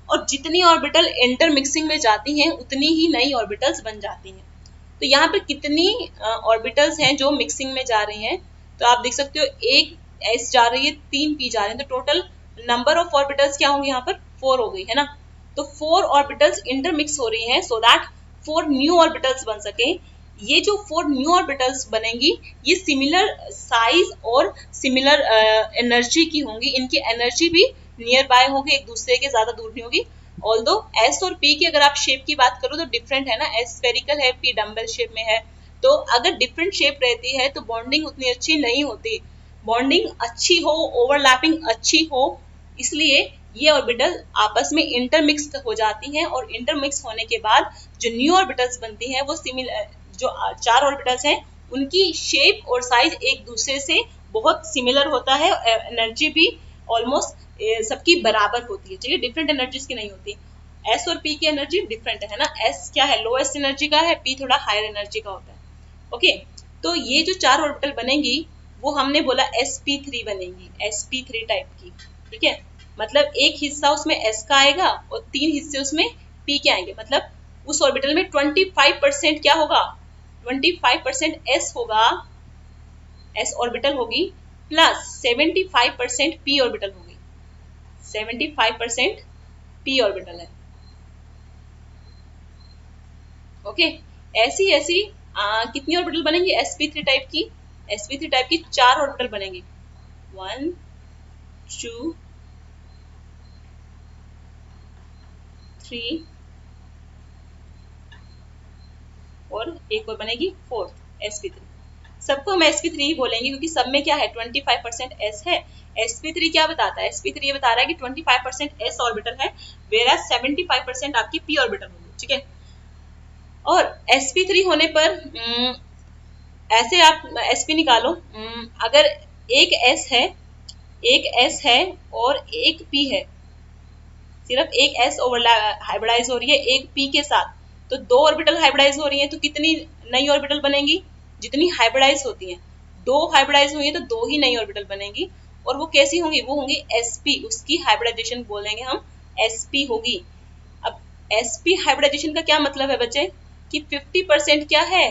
और जितनी ऑर्बिटल इंटर मिक्सिंग में जाती हैं उतनी ही नई ऑर्बिटल्स बन जाती हैं। तो यहाँ पर कितनी ऑर्बिटल्स हैं जो मिक्सिंग में जा रही हैं, तो आप देख सकते हो एक s जा रही है, 3p जा रहे हैं, तो टोटल नंबर ऑफ ऑर्बिटल्स क्या होंगे यहाँ पर 4 हो गई है ना। तो 4 ऑर्बिटल्स इंटरमिक्स हो रही हैं सो दैट 4 न्यू ऑर्बिटल्स बन सके। ये जो 4 न्यू ऑर्बिटल्स बनेंगी ये सिमिलर साइज और सिमिलर एनर्जी की होंगी, इनकी एनर्जी भी नियर बाय होगी, एक दूसरे के ज्यादा दूर नहीं होगी। ऑल्दो एस और पी की अगर आप शेप की बात करो तो डिफरेंट है ना, एस स्फेरिकल है, पी डम्बल शेप में है। तो अगर डिफरेंट शेप रहती है तो बॉन्डिंग उतनी अच्छी नहीं होती। बॉन्डिंग अच्छी हो, ओवरलैपिंग अच्छी हो, इसलिए ये ऑर्बिटल आपस में इंटरमिक्स हो जाती हैं, और इंटरमिक्स होने के बाद जो न्यू ऑर्बिटल्स बनती हैं वो सिमिलर, जो 4 ऑर्बिटल्स हैं उनकी शेप और साइज एक दूसरे से बहुत सिमिलर होता है, एनर्जी भी ऑलमोस्ट सबकी बराबर होती है। ठीक है, डिफरेंट एनर्जीज की नहीं होती। एस और पी की एनर्जी डिफरेंट है ना, एस क्या है, लोएस्ट एनर्जी का है, पी थोड़ा हायर एनर्जी का होता है। ओके, तो ये जो 4 ऑर्बिटल बनेंगी वो हमने बोला sp3 बनेंगी, sp3 टाइप की। ठीक है, मतलब एक हिस्सा उसमें s का आएगा और 3 हिस्से उसमें p के आएंगे, मतलब उस ऑर्बिटल में 25% क्या होगा, 25% s होगा, s ऑर्बिटल होगी, प्लस 75% p ऑर्बिटल होगी। 75% p ऑर्बिटल है। ओके, ऐसी ऐसी कितनी ऑर्बिटल बनेंगी sp3 टाइप की, sp3 टाइप की 4 ऑर्बिटल बनेंगी, 1 2 3 और एक और बनेगी 4th sp3। सबको हम sp3 ही बोलेंगे क्योंकि सब में क्या है 25% s है। sp3 क्या बताता है, sp3 ये बता रहा है कि 25% s ऑर्बिटल है, वेयर 75% आपकी p ऑर्बिटल होगी। ठीक है, और sp3 होने पर ऐसे आप sp निकालो, अगर एक s है, एक s है और एक p है, सिर्फ एक s हाइब्रिडाइज हो रही है एक p के साथ, तो 2 ऑर्बिटल हाइब्रिडाइज हो रही है, तो कितनी नई ऑर्बिटल बनेंगी, जितनी हाइब्रिडाइज होती हैं। 2 हाइब्रिडाइज हुई है तो 2 ही नई ऑर्बिटल बनेंगी, और वो कैसी होंगी, वो होंगी sp, उसकी हाइब्रिडाइजेशन बोलेंगे हम sp होगी। अब sp हाइब्रिडाइजेशन का क्या मतलब है बच्चे, कि 50% क्या है,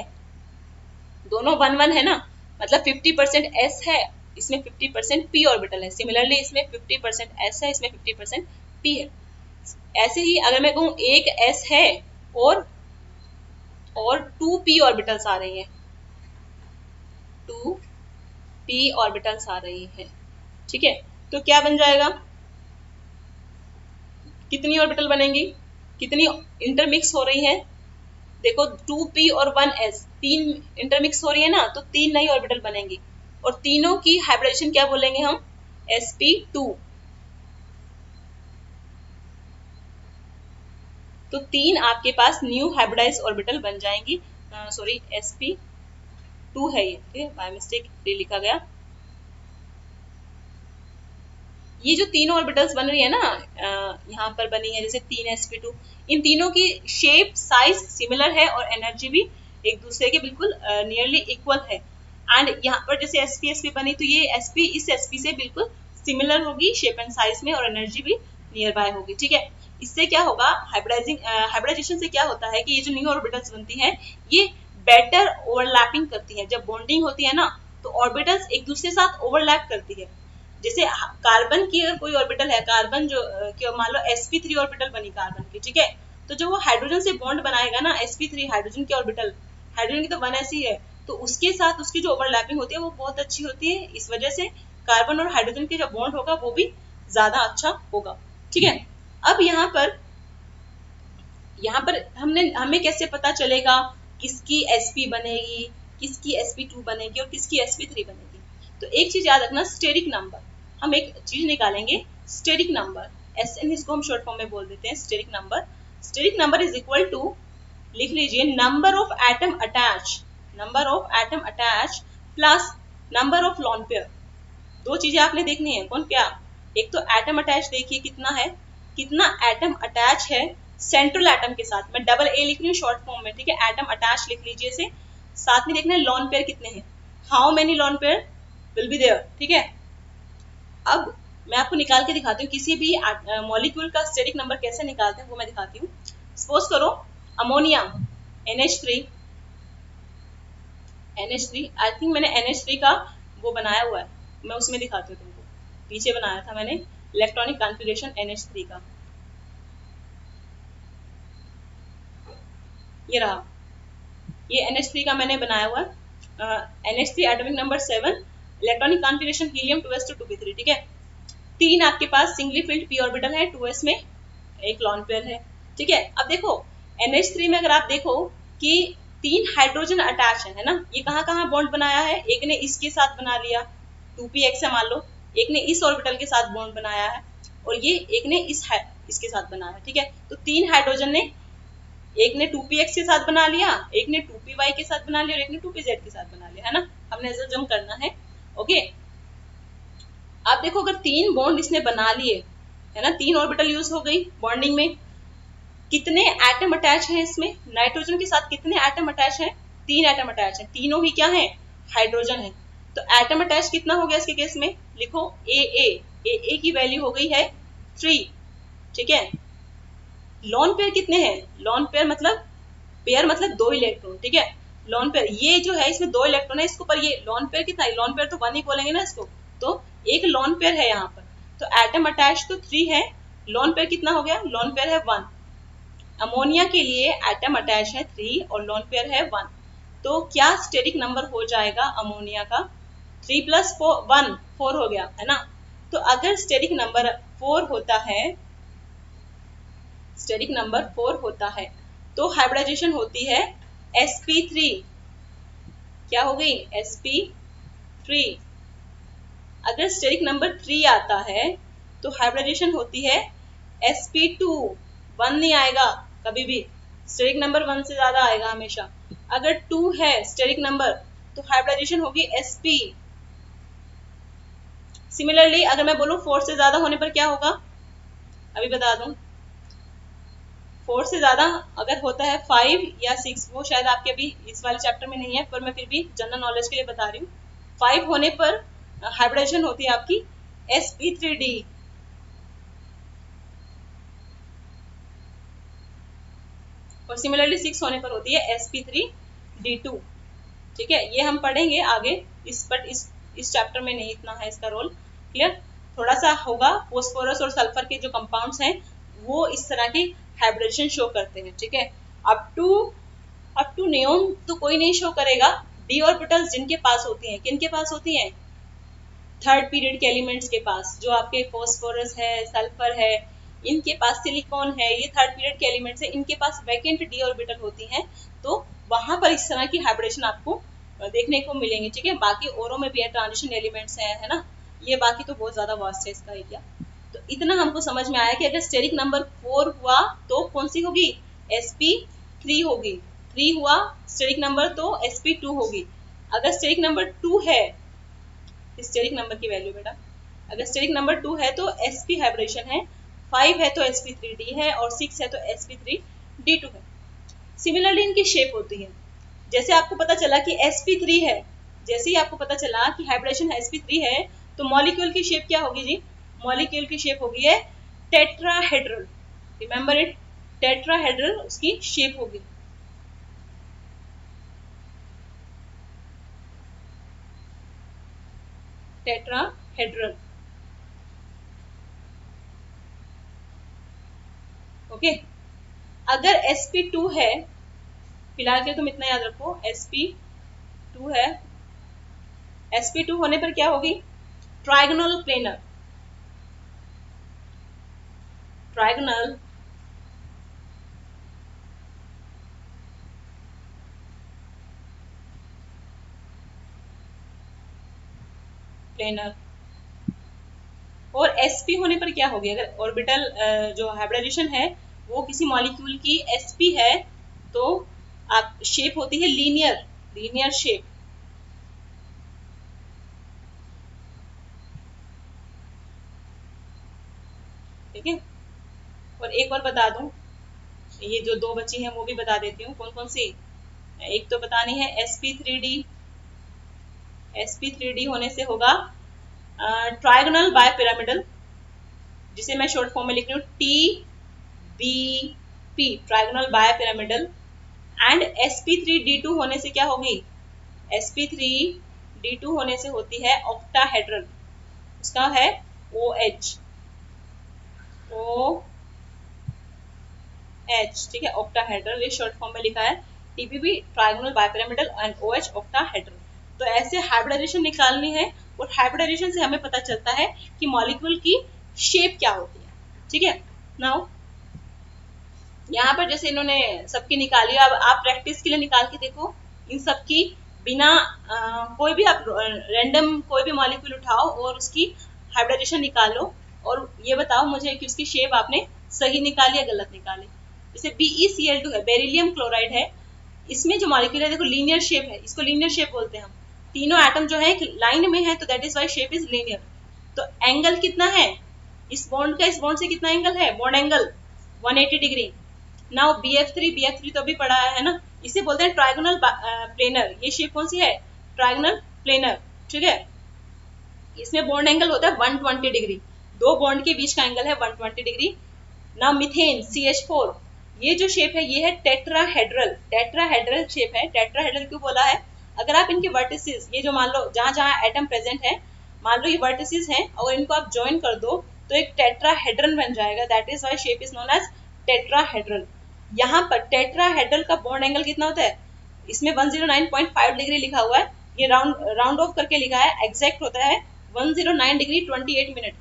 दोनों 1 1 है ना, मतलब 50% s है, इसमें 50% p ऑर्बिटल है। सिमिलरली इसमें 50% s है, इसमें 50% p है। ऐसे ही अगर मैं कहूँ एक s है और 2p ऑर्बिटल्स आ रही हैं, 2p ऑर्बिटल्स आ रही हैं। ठीक है, तो क्या बन जाएगा, कितनी ऑर्बिटल बनेंगी, कितनी इंटरमिक्स हो रही है, देखो 2p और 1s तीन इंटरमिक्स हो रही है ना, तो तीन नई ऑर्बिटल बनेंगी और तीनों की हाइब्रिडाइजेशन क्या बोलेंगे हम, sp2। तो तीन आपके पास न्यू हाइब्रिडाइज ऑर्बिटल बन जाएंगी। सॉरी sp2 है ये, ठीक है, बाय मिस्टेक लिखा गया। ये जो तीनों ऑर्बिटल्स बन रही है ना, यहाँ पर बनी है जैसे 3sp2, इन तीनों की शेप साइज सिमिलर है और एनर्जी भी एक दूसरे के बिल्कुल नियरली इक्वल है। एंड यहाँ पर जैसे sp बनी, तो ये sp इस sp से बिल्कुल सिमिलर होगी शेप एंड साइज में और एनर्जी भी नियर बाय होगी, ठीक है। इससे क्या होगा, हाइब्रिडाइजेशन से क्या होता है कि ये जो न्यू ऑर्बिटल्स बनती हैं ये बेटर ओवरलैपिंग करती है। जब बॉन्डिंग होती है ना, तो ऑर्बिटल्स एक दूसरे के साथ ओवरलैप करती है। जैसे कार्बन की अगर कोई ऑर्बिटल है, कार्बन जो मान लो sp3 ऑर्बिटल बनी कार्बन की, ठीक है, तो जो वो हाइड्रोजन से बॉन्ड बनाएगा ना sp3 हाइड्रोजन की ऑर्बिटल, हाइड्रोजन की तो 1s ही है, तो उसके साथ उसकी जो ओवरलैपिंग होती है वो बहुत अच्छी होती है। इस वजह से कार्बन और हाइड्रोजन के जो बॉन्ड होगा वो भी ज्यादा अच्छा होगा, ठीक है। अब यहाँ पर हमें कैसे पता चलेगा किसकी sp बनेगी, किसकी sp2 बनेगी और किसकी sp3 बनेगी। तो एक चीज याद रखना, स्टेरिक नंबर, हम एक चीज निकालेंगे स्टेरिक नंबर, SN इसको हम शॉर्ट फॉर्म में बोल देते हैं steric number. Steric number is equal to, लिख लीजिए, number of atom attach, number of atom attach plus number of lone pair. दो चीजें आपने देखनी है, कौन क्या, एक तो एटम अटैच देखिए कितना है, कितना एटम अटैच है सेंट्रल एटम के साथ, मैं डबल ए लिख रही हूँ शॉर्ट फॉर्म में, ठीक है, एटम अटैच लिख लीजिए इसे। साथ में देखना है लोन पेयर कितने हैं, how many lone pair will be there, ठीक है। अब मैं आपको निकाल के दिखाती हूँ किसी भी मॉलिक्यूल का स्टेरिक नंबर कैसे निकालते हैं, वो मैं दिखाती हूँ। सपोज करो अमोनिया NH3, आई थिंक मैंने NH3 का वो बनाया हुआ है, मैं उसमें दिखाती हूँ तुमको, पीछे बनाया था मैंने इलेक्ट्रॉनिक कॉन्फ़िगरेशन NH3 का, ये रहा, ये NH3 का मैंने बनाया हुआ है। NH3 atomic number 7, electronic configuration helium 2s2 2p3, ठीक है। तीन आपके पास सिंगली फिल्ड p ऑर्बिटल है, 2s में एक लॉन पेयर है, ठीक है। अब देखो NH3 में अगर आप देखो कि तीन हाइड्रोजन अटैच है ना, ये कहाँ कहाँ बॉन्ड बनाया है, एक ने इसके साथ बना लिया 2px है मान लो, एक ने इस ऑर्बिटल के साथ बॉन्ड बनाया है और ये एक ने इसके साथ बनाया है, ठीक है। तो तीन हाइड्रोजन ने, एक ने 2px के साथ बना लिया, एक ने 2py के साथ बना लिया और एक ने 2pz के साथ बना लिया, है ना, हमने ऐसा जम करना है, ओके। आप देखो अगर तीन बॉन्ड इसने बना लिए, है ना, तीन ऑर्बिटल यूज हो गई बॉन्डिंग में, कितने एटम अटैच हैं इसमें, नाइट्रोजन के साथ कितने एटम अटैच हैं, तीन एटम अटैच हैं, तीनों ही क्या हैं, हाइड्रोजन है। तो एटम अटैच कितना हो गया इसके केस में, लिखो ए की वैल्यू हो गई है 3, ठीक है। लॉन पेयर कितने हैं, लॉन पेयर मतलब दो इलेक्ट्रॉन, ठीक है। लॉन पेयर ये जो है इसमें दो इलेक्ट्रॉन है इसको, पर ये लॉन पेयर कितना है, लॉन पेयर तो 1 ही बोलेंगे ना इसको, तो एक लॉन पेयर है यहाँ पर, तो एटम अटैच तो 3 है, लॉन पेयर कितना हो गया, लॉन पेयर है 1। अमोनिया के लिए एटम अटैच है 3 और लॉन पेयर है 1, तो क्या स्टेरिक नंबर हो जाएगा अमोनिया का, 3 + 1 4 हो गया, है ना। तो अगर स्टेरिक नंबर 4 होता है, स्टेरिक नंबर 4 होता है, तो हाइब्रिडाइजेशन होती है sp3, क्या हो गई, sp3। अगर स्टेरिक नंबर 3 आता है तो हाइब्रिडाइजेशन होती है sp2, 1 नहीं आएगा कभी भी, स्टेरिक नंबर 1 से ज्यादा आएगा हमेशा। अगर 2 है स्टेरिक नंबर तो हाइब्रिडाइजेशन होगी sp। सिमिलरली अगर मैं बोलूं 4 से ज्यादा होने पर क्या होगा, अभी बता दूं, 4 से ज्यादा अगर होता है 5 या 6, वो शायद आपके अभी इस वाले चैप्टर में नहीं है, पर मैं फिर भी जनरल नॉलेज के लिए बता रही हूँ। 5 होने पर हाइब्रिडाइजेशन होती है आपकी sp3d, और सिमिलरली 6 होने पर होती है sp3d2, ठीक है। ये हम पढ़ेंगे आगे, इस चैप्टर में नहीं इतना है इसका रोल, क्लियर। थोड़ा सा होगा, फोस्फोरस और सल्फर के जो कंपाउंड्स हैं वो इस तरह की हाइब्रिडेशन शो करते हैं, ठीक है। अप टू नियोन तो कोई नहीं शो करेगा, डी ऑर्बिटल्स जिनके पास होती हैं, किनके पास होती हैं, थर्ड पीरियड के एलिमेंट्स के पास, जो आपके फोस्फोरस है, सल्फर है, इनके पास सिलिकॉन है, ये थर्ड पीरियड के एलिमेंट्स है, इनके पास वैकेंट डी ऑर्बिटल होती हैं, तो वहां पर इस तरह की हाइब्रिडेशन आपको देखने को मिलेंगे। ठीक है, बाकी औरों में भी है, ट्रांजिशन एलिमेंट्स है ना, ये बाकी तो बहुत ज्यादा वास्ट है इसका एरिया। तो इतना हमको समझ में आया कि अगर स्टेरिक नंबर 4 हुआ तो कौन सी होगी, sp3 होगी। 3 हुआ स्टेरिक नंबर तो sp2 होगी। अगर स्टेरिक नंबर 2 है, स्टेरिक नंबर की वैल्यू बेटा, अगर स्टेरिक नंबर 2 है तो sp हाइब्रिडेशन है, 5 है तो sp3d है, और 6 है तो sp3d2 है। सिमिलरली इनकी शेप होती है। जैसे आपको पता चला कि sp3 है, जैसे ही आपको पता चला कि हाइब्रिडेशन sp3 है, तो मॉलिक्यूल की शेप क्या होगी जी, मॉलिक्यूल की शेप होगी है टेट्राहेड्रल। रिमेंबर इट, टेट्राहेड्रल उसकी शेप होगी। Tetrahedral, okay. अगर sp2 है, फिलहाल के तुम इतना याद रखो, sp2 है, sp2 होने पर क्या होगी, ट्राइगोनल प्लेनर, ट्राइगोनल प्लेनर। और sp होने पर क्या होगी, अगर ऑर्बिटल जो हाइब्रिडेशन है वो किसी मॉलिक्यूल की sp है, तो आप शेप होती है लीनियर, लीनियर शेप। ठीक है, और एक और बता दूं, ये जो दो बची हैं वो भी बता देती हूँ कौन कौन सी। एक तो बतानी है sp3d, sp3d होने से होगा ट्राइगोनल बाय पिरामिडल, जिसे मैं शॉर्ट फॉर्म में लिख रही हूँ TBP, trigonal bipyramidal. And sp3d2 होने से क्या होगी, sp3d2 होने से होती है ऑक्टाहेड्रल, उसका है OH, OH। ठीक है, ऑक्टाहेड्रल, ये शॉर्ट फॉर्म में लिखा है TBP, trigonal bipyramidal, and OH octahedral. तो ऐसे हाइब्रिडाइजेशन निकालनी है, और हाइब्रिडाइजेशन से हमें पता चलता है कि मॉलिक्यूल की शेप क्या होती है। ठीक है, नाउ यहाँ पर जैसे इन्होंने सबकी निकाली, अब आप प्रैक्टिस के लिए निकाल के देखो इन सबकी, बिना कोई भी आप रैंडम कोई भी मॉलिक्यूल उठाओ और उसकी हाइब्रिडाइजेशन निकालो, और ये बताओ मुझे कि उसकी शेप आपने सही निकाली या गलत निकाली। जैसे BeCl2 है, बेरिलियम क्लोराइड है, इसमें जो मॉलिक्यूल है देखो लीनियर शेप है, इसको लीनियर शेप बोलते हैं हम। तीनों एटम जो है एक लाइन में है, तो that is why shape is linear. तो एंगल कितना है, इस बॉन्ड का इस बॉन्ड से कितना एंगल है, bond angle 180 degree. Now BF3 तो अभी पढ़ा है ना, इसे बोलते हैं ट्राइगोनल प्लेनर। ये शेप कौन सी है, ट्राइगोनल प्लेनर। ठीक है, इसमें बॉन्ड एंगल होता है 120 डिग्री, दो बॉन्ड के बीच का एंगल है 120 डिग्री। ना मीथेन CH4, ये जो शेप है ये है टेट्राहेड्रल, टेट्राहेड्रल शेप है। टेट्राहेड्रल क्यों बोला है, अगर आप इनके वर्टिसेस, ये जो मान लो जहां जहां एटम प्रेजेंट है, मान लो ये वर्टिसेस हैं और इनको आप ज्वाइन कर दो तो एक टेट्राहेड्रन बन जाएगा, that is why shape is known as tetrahedral. यहाँ पर टेट्राहेड्रल का बॉन्ड एंगल कितना होता है, इसमें 109.5 डिग्री लिखा हुआ है, ये राउंड ऑफ करके लिखा है, एग्जैक्ट होता है 109 डिग्री 28 मिनट।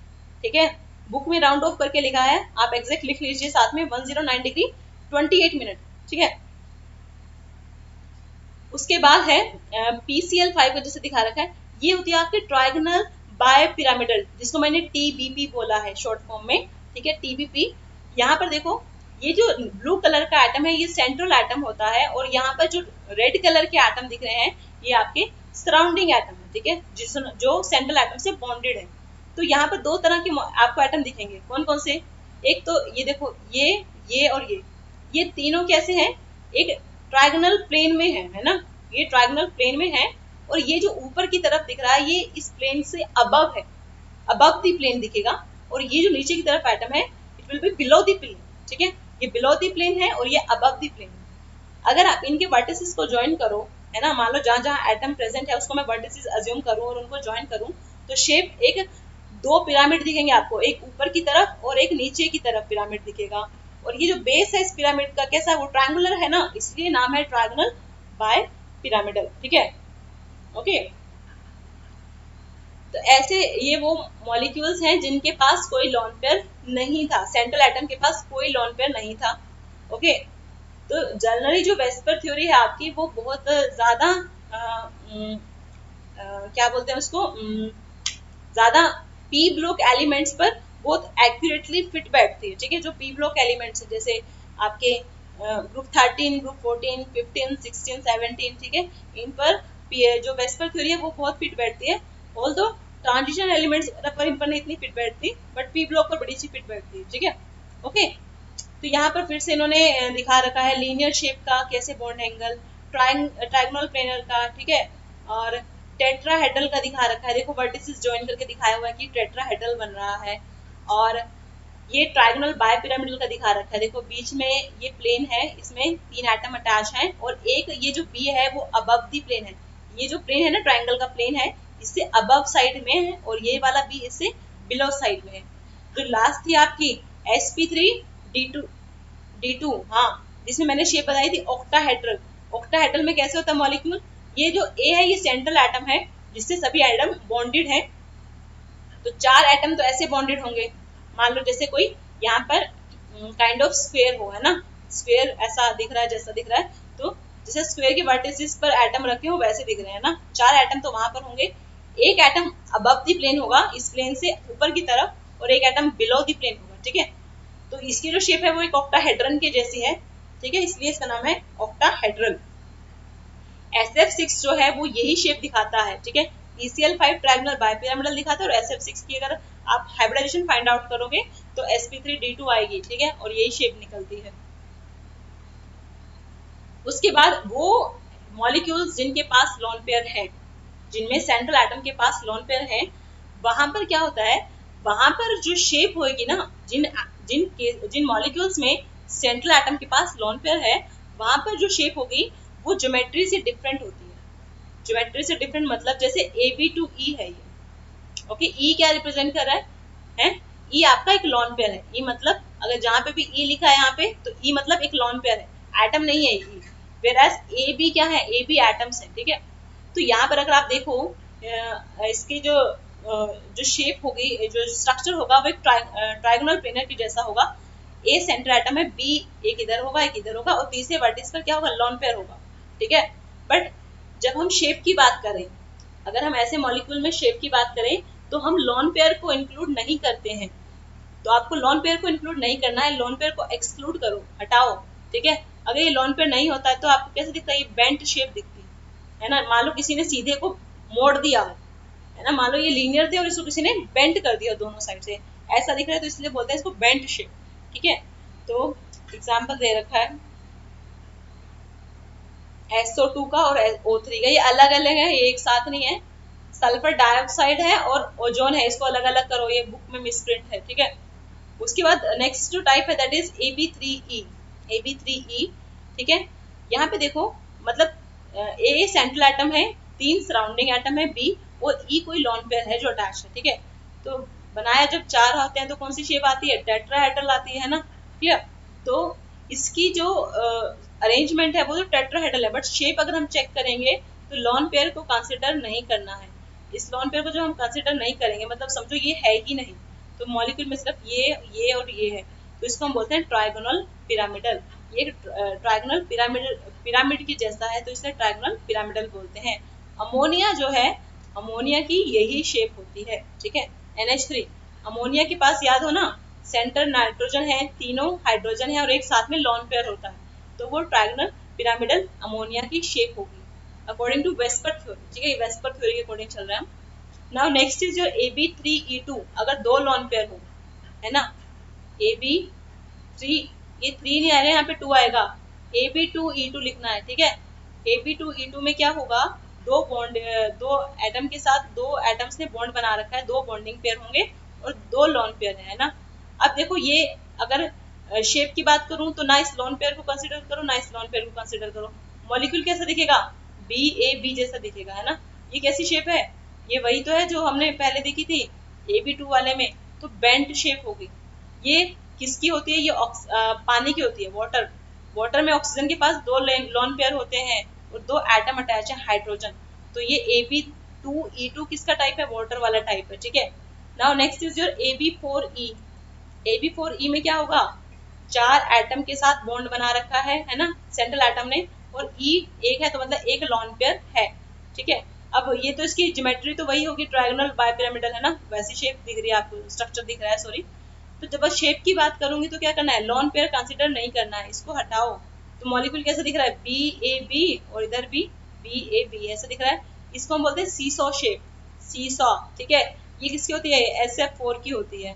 ठीक है, बुक में राउंड ऑफ करके लिखा है, आप एग्जैक्ट लिख लीजिए साथ में 109 डिग्री 28 मिनट। ठीक है, उसके बाद है PCl5 को जैसे दिखा रखा है, ये होती है आपकी ट्राइगोनल बाय पिरामिडल, जिसको मैंने TBP बोला है शॉर्ट फॉर्म में। ठीक है, TBP। यहाँ पर देखो, ये जो ब्लू कलर का एटम है ये सेंट्रल एटम होता है, और यहाँ पर जो रेड कलर के एटम दिख रहे हैं ये आपके सराउंडिंग एटम है। ठीक है, जो सेंट्रल एटम से बॉन्डेड है। तो यहाँ पर दो तरह के आपको एटम दिखेंगे, कौन कौन से, एक तो ये देखो, ये और ये तीनों कैसे हैं, एक ट्राइगोनल प्लेन में है ना, ये ट्राइगोनल प्लेन में है, और ये जो ऊपर की तरफ दिख रहा है ये इस प्लेन से अबव है, अबव द प्लेन दिखेगा, और ये जो नीचे की तरफ एटम है it will be below the plane. ठीक है, ये बिलो द प्लेन है और ये अबव द प्लेन है। अगर आप इनके वर्टिसेस को ज्वाइन करो, है ना, मान लो जहां जहां एटम प्रेजेंट है उसको मैं वर्टिसेस अज्यूम करूं और उनको ज्वाइन करूं, तो शेप एक दो पिरामिड दिखेंगे आपको, एक ऊपर की तरफ और एक नीचे की तरफ पिरामिड दिखेगा। और ये जो बेस है इस पिरामिड का कैसा है, वो ट्रायंगुलर है ना, इसलिए नाम है ट्रायंगुलर बाय पिरामिडल। ठीक है, ओके। तो ऐसे ये वो मॉलिक्यूल्स हैं जिनके पास कोई लोन पेयर नहीं था, सेंट्रल एटम के पास कोई लोन पेयर नहीं था। ओके, तो जनरली जो वेस्पर थ्योरी है आपकी वो बहुत ज्यादा क्या बोलते हैं उसको, ज्यादा पी ब्लॉक एलिमेंट्स पर बहुत एक्यूरेटली फिट बैठती है। ठीक है, जो पी ब्लॉक एलिमेंट्स है जैसे आपके ग्रुप 13, ग्रुप 14, 15, 16, 17, ठीक है, इन पर जो वेस्पर थ्योरी है वो बहुत फिट बैठती है। ऑल्दो ट्रांजिशन एलिमेंट्स पर इन पर नहीं इतनी फिट बैठती, बट पी ब्लॉक पर बड़ी सी फिट बैठती है। ठीक है, ओके। तो यहाँ पर फिर से इन्होंने दिखा रखा है लीनियर शेप का कैसे बॉन्ड एंगल, ट्रायंगुलर प्लेनर का, ठीक है, और टेट्राहेड्रल का दिखा रखा है। देखो वर्टिसेस ज्वाइन करके दिखाया हुआ है कि टेट्राहेड्रल बन रहा है। और ये ट्रायंगुलर बायपिरामिडल का दिखा रखा है। देखो बीच में ये प्लेन है, इसमें 3 एटम अटैच हैं और एक ये जो बी है वो अबव दी प्लेन है। ये जो प्लेन है ना ट्रायंगल का प्लेन है, इससे अबव साइड में है और ये वाला बी इससे बिलो साइड में है। जो लास्ट थी आपकी sp3d2 D2, हाँ, जिसमें मैंने शेप बताई थी ऑक्टाहेड्रल। ऑक्टाहेड्रल में कैसे होता है मॉलिक्यूल, ये जो ए है ये सेंट्रल एटम है जिससे सभी एटम बॉन्डेड है। तो 4 एटम तो ऐसे बॉन्डेड होंगे, मान लो जैसे कोई यहाँ पर काइंड ऑफ स्क्वायर हो, है ना, स्क्वायर ऐसा दिख रहा है, जैसा दिख रहा है, तो जैसे स्क्वायर के वर्टिसेस पर एटम रखे हो वैसे दिख रहे हैं ना। 4 एटम तो वहां पर होंगे, एक एटम अबव द प्लेन होगा इस प्लेन से ऊपर की तरफ और एक एटम बिलो द प्लेन होगा। ठीक है, तो इसकी जो शेप है वो एक ऑक्टाहेड्रन के जैसी है। ठीक है, इसलिए इसका नाम है ऑक्टाहेड्रल। SF6 जो है वो यही शेप दिखाता है। ठीक है, ECl5 ट्रायंगुलर बायपिरामिडल दिखाता है और SF6 की अगर आप हाइब्रिडाइजेशन फाइंड आउट करोगे तो sp3d2 आएगी। ठीक है, और यही शेप निकलती है। उसके बाद वो मॉलिक्यूल्स जिनके पास लोन पेयर है, जिनमें सेंट्रल एटम के पास लोन पेयर है, वहां पर क्या होता है, वहां पर जो शेप होगी ना, जिन मॉलिक्यूल्स में सेंट्रल एटम के पास लोन पेयर है, वहां पर जो शेप होगी वो ज्योमेट्री से डिफरेंट होती है। ज्योमेट्री से डिफरेंट मतलब जैसे AB टू E है ये। ओके, E क्या रिप्रेजेंट कर रहा है? E आपका एक लोन पेयर है। E मतलब अगर जहां पे भी E लिखा है यहाँ पे तो E मतलब एक लोन पेयर है, एटम नहीं है E। वेराज AB क्या है, AB एटम्स है। ठीक है, तो यहाँ पर अगर आप देखो इसकी जो शेप होगी, जो स्ट्रक्चर होगा वो एक ट्रायगोनल प्लेनर की जैसा होगा। ए सेंटर एटम है, बी एक इधर होगा एक इधर होगा और तीसरे वर्टिस पर क्या होगा, लोन पेयर होगा। ठीक है, बट जब हम शेप की बात करें, अगर हम ऐसे मॉलिक्यूल में शेप की बात करें तो हम लोन पेयर को इंक्लूड नहीं करते हैं। तो आपको लोन पेयर को इंक्लूड नहीं करना है, लोन पेयर को एक्सक्लूड करो, हटाओ। ठीक है, अगर ये लोन पेयर नहीं होता है तो आपको कैसे दिखता है, ये बेंट शेप दिखती है ना। मान लो किसी ने सीधे को मोड़ दिया है ना, मान लो ये लीनियर थे और इसको किसी ने बेंट कर दिया दोनों साइड से, ऐसा दिख रहा है, तो इसलिए बोलते हैं इसको बेंट शेप। ठीक है, तो एग्जाम्पल दे रखा है SO2 का और O3 का, ये अलग अलग है, ये एक साथ नहीं है। सल्फर डाइऑक्साइड है और ओजोन है, इसको अलग अलग करो, ये बुक में मिसप्रिंट है। ठीक है, उसके बाद नेक्स्ट जो टाइप है दैट इज AB3E। AB3E, ठीक है, यहाँ पे देखो मतलब A सेंट्रल एटम है, 3 सराउंडिंग एटम है B, और E कोई लॉन पेयर है जो अटैच है। ठीक है, तो बनाया जब 4 होते हैं तो कौन सी शेप आती है, टेट्राहेड्रल आती है ना। ठीक है, तो इसकी जो अरेंजमेंट है वो तो टेट्राहेड्रल है, बट शेप अगर हम चेक करेंगे तो लॉन पेयर को कंसिडर नहीं करना है। इस लॉन पेयर को जो हम कंसिडर नहीं करेंगे मतलब समझो ये है ही नहीं, तो मॉलिक्यूल में सिर्फ ये और ये है, तो इसको हम बोलते हैं ट्रायगोनल पिरामिडल। ये ट्रायगोनल पिरामिड की जैसा है तो इसे ट्रायगोनल पिरामिडल बोलते हैं। अमोनिया जो है, अमोनिया की यही शेप होती है। ठीक है, NH3, अमोनिया के पास याद हो ना, सेंटर नाइट्रोजन है, तीनों हाइड्रोजन है और एक साथ में लॉन पेयर होता है, तो वो ट्रायगोनल पिरामिडल अमोनिया की शेप होगी अकॉर्डिंग टू वेस्पर थ्योरी। ठीक है, वेस्पर थ्योरी के अकॉर्डिंग चल रहा है। Now next is your AB3E2, अगर 2 लॉन पेयर हो, है ना, AB3, ये 3 नहीं आएगा, यहाँ पे 2 आएगा, AB2E2 लिखना है। ठीक है, AB2E2 में क्या होगा, दो एटम के साथ 2 एटम्स ने बॉन्ड बना रखा है, 2 बॉन्डिंग पेयर होंगे और 2 लॉन पेयर है ना। अब देखो ये अगर शेप की बात करूं तो ना इस लॉन पेयर को कंसीडर करो ना इस लॉन पेयर को कंसीडर करो, मॉलिक्यूल कैसा दिखेगा, BAB जैसा दिखेगा, है ना। ये कैसी शेप है, ये वही तो है जो हमने पहले देखी थी AB2 वाले में, तो बेंट शेप होगी। ये किसकी होती है, ये पानी की होती है, वाटर। वाटर में ऑक्सीजन के पास 2 लॉन पेयर होते हैं और 2 एटम अटैच है हाइड्रोजन, तो ये 2E2 किसका टाइप है, वाटर वाला टाइप है, ठीक है। Now next is your AB4E। AB4E में क्या होगा, 4 एटम के साथ बॉन्ड बना रखा है ना, सेंट्रल एटम ने, और E एक है तो मतलब एक लॉन पेयर है, ठीक है। अब ये तो इसकी ज्योमेट्री तो वही होगी, ट्रायंगल बाइपिरामिडल है ना, वैसी शेप दिख रही है आपको, स्ट्रक्चर दिख रहा है, सॉरी। तो जब बस शेप की बात करूंगी तो क्या करना है, लॉन पेयर कंसीडर नहीं करना है, इसको हटाओ। तो मॉलिक्यूल कैसे दिख रहा है, BAB, और इधर भी BAB ऐसे दिख रहा है। इसको हम बोलते हैं सीसॉ शेप, सीसॉ, ठीक है। ये किसकी होती है, SF4 की होती है।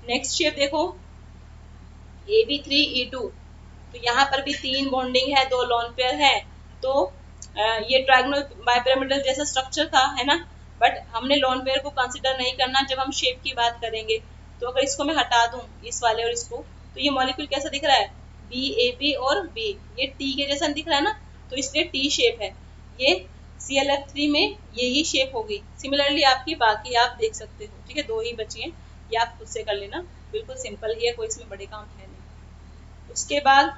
नेक्स्ट शेप देखो, AB3E2, तो यहाँ पर भी 3 बॉन्डिंग है, 2 लॉन पेयर है। तो ये ट्रायंगल बाइपिरामिडल जैसा स्ट्रक्चर था, है ना, बट हमने लॉन पेयर को कंसीडर नहीं करना जब हम शेप की बात करेंगे। तो अगर इसको मैं हटा दूं, इस वाले और इसको, तो ये मॉलिक्यूल कैसा दिख रहा है, BAB और B, ये T के जैसा दिख रहा है ना, तो इसलिए T शेप है। ये ClF3 में यही शेप होगी। सिमिलरली आपकी बाकी आप देख सकते हो, ठीक है, 2 ही बची हैं, ये आप खुद से कर लेना, बिल्कुल सिंपल ही है, कोई इसमें बड़े काम है नहीं। उसके बाद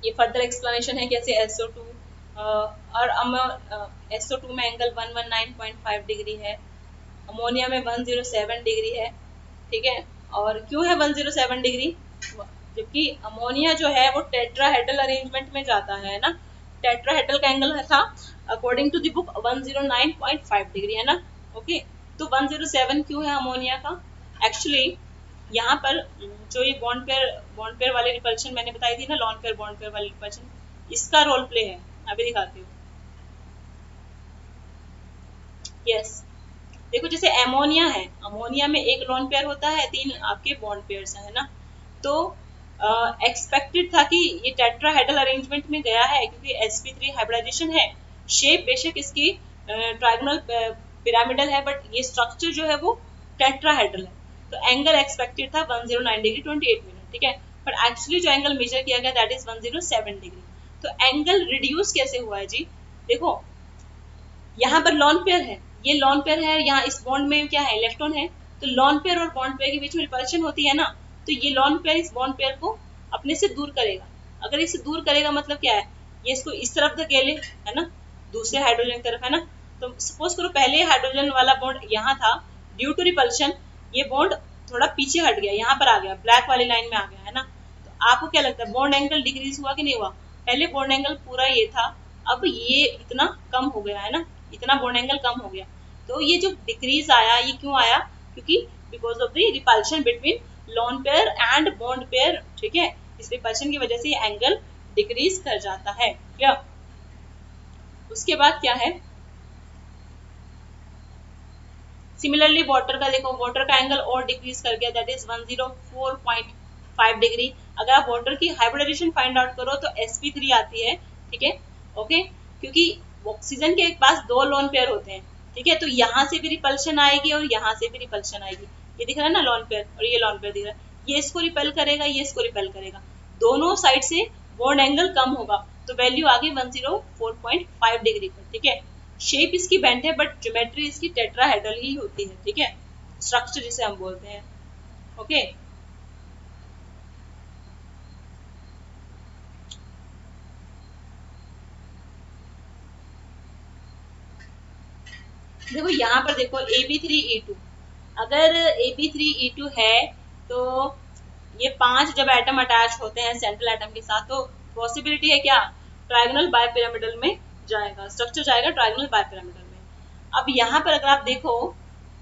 ये फर्दर एक्सप्लेनेशन है कैसे SO2 और SO2 में एंगल 119.5 डिग्री है, अमोनिया में 107 डिग्री है, ठीक है। और क्यों है 107 डिग्री, जबकि अमोनिया जो है वो टेट्राहेड्रल अरेंजमेंट में जाता है ना, टेट्राहेड्रल का एंगल था according to the book 109.5 degree है ना, ओके। तो 107 क्यों है अमोनिया का, एक्चुअली यहाँ पर जो ये बॉन्ड पेयर वाली रिपल्शन मैंने बताई थी ना, लॉन पेयर बॉन्ड पेयर वाली रिपल्शन, इसका रोल प्ले है, अभी दिखाती हूँ। यस, देखो जैसे एमोनिया है, अमोनिया में एक लॉन पेयर होता है, 3 आपके बॉन्ड पेयर्स है ना। तो एक्सपेक्टेड था कि ये टेट्राहेड्रल अरेंजमेंट में गया है क्योंकि sp3 हाइब्रिडाइजेशन है। शेप बेशक इसकी ट्रायंगल पिरामिडल है, बट ये स्ट्रक्चर जो है वो टेट्राहेड्रल है। तो एंगल एक्सपेक्टेड था 109 डिग्री 28 मिनट, ठीक है, बट एक्चुअली जो एंगल मेजर किया गया दैट इज 107 डिग्री। तो एंगल रिड्यूस कैसे हुआ है जी, देखो यहाँ पर लॉन पेयर है, ये लॉन पेयर है, यहाँ इस बॉन्ड में क्या है, इलेक्ट्रॉन है। तो लॉन पेयर और बॉन्ड पेयर के बीच में रिपल्शन होती है ना, तो ये लॉन पेयर इस बॉन्ड पेयर को अपने से दूर करेगा। अगर इसे दूर करेगा मतलब क्या है, ये इसको इस तरफ धकेले, है ना, दूसरे हाइड्रोजन की तरफ, है ना। तो सपोज करो पहले हाइड्रोजन वाला बॉन्ड यहाँ था, ड्यू टू रिपल्शन ये बॉन्ड थोड़ा पीछे हट गया, यहाँ पर आ गया, ब्लैक वाली लाइन में आ गया, है ना। तो आपको क्या लगता है, बॉन्ड एंगल डिक्रीज हुआ कि नहीं हुआ, पहले बॉन्ड एंगल पूरा ये था, अब ये इतना कम हो गया, है ना, इतना बॉन्ड एंगल कम हो गया। तो ये जो डिक्रीज आया, ये क्यों आया, क्योंकि because of the repulsion between lone pair and bond pair, ठीक है। इस रिपल्शन की वजह से ये एंगल डिक्रीज कर जाता है, क्या। उसके बाद क्या है, सिमिलरली वाटर का देखो, वाटर का एंगल और डिक्रीज कर गया, दैट इज 104.5 डिग्री। अगर आप वाटर की हाइब्रिडाइजेशन फाइंड आउट करो तो sp3 आती है, ठीक है, ओके। क्योंकि ऑक्सीजन के पास 2 लोन पेयर होते हैं, ठीक है, तो यहाँ से भी रिपल्शन आएगी और यहाँ से भी रिपल्शन आएगी। ये दिख रहा है ना लोन पेयर, और ये लोन पेयर दिख रहा है, ये इसको रिपेल करेगा, ये इसको रिपेल करेगा, दोनों साइड से बॉन्ड एंगल कम होगा, तो वैल्यू आ गई 104.5 डिग्री पर, ठीक है। शेप इसकी बेंट है बट ज्योमेट्री इसकी टेट्राहेड्रल ही होती है, ठीक है, स्ट्रक्चर जिसे हम बोलते हैं, ओके। देखो यहाँ पर देखो AB3E2, अगर AB3E2 है तो ये 5 जब एटम अटैच होते हैं सेंट्रल एटम के साथ, तो पॉसिबिलिटी है क्या, ट्रायंगल बाइपिरामिडल में जाएगा, स्ट्रक्चर जाएगा ट्रायंगल बाइपिरामिडल में। अब यहाँ पर अगर आप देखो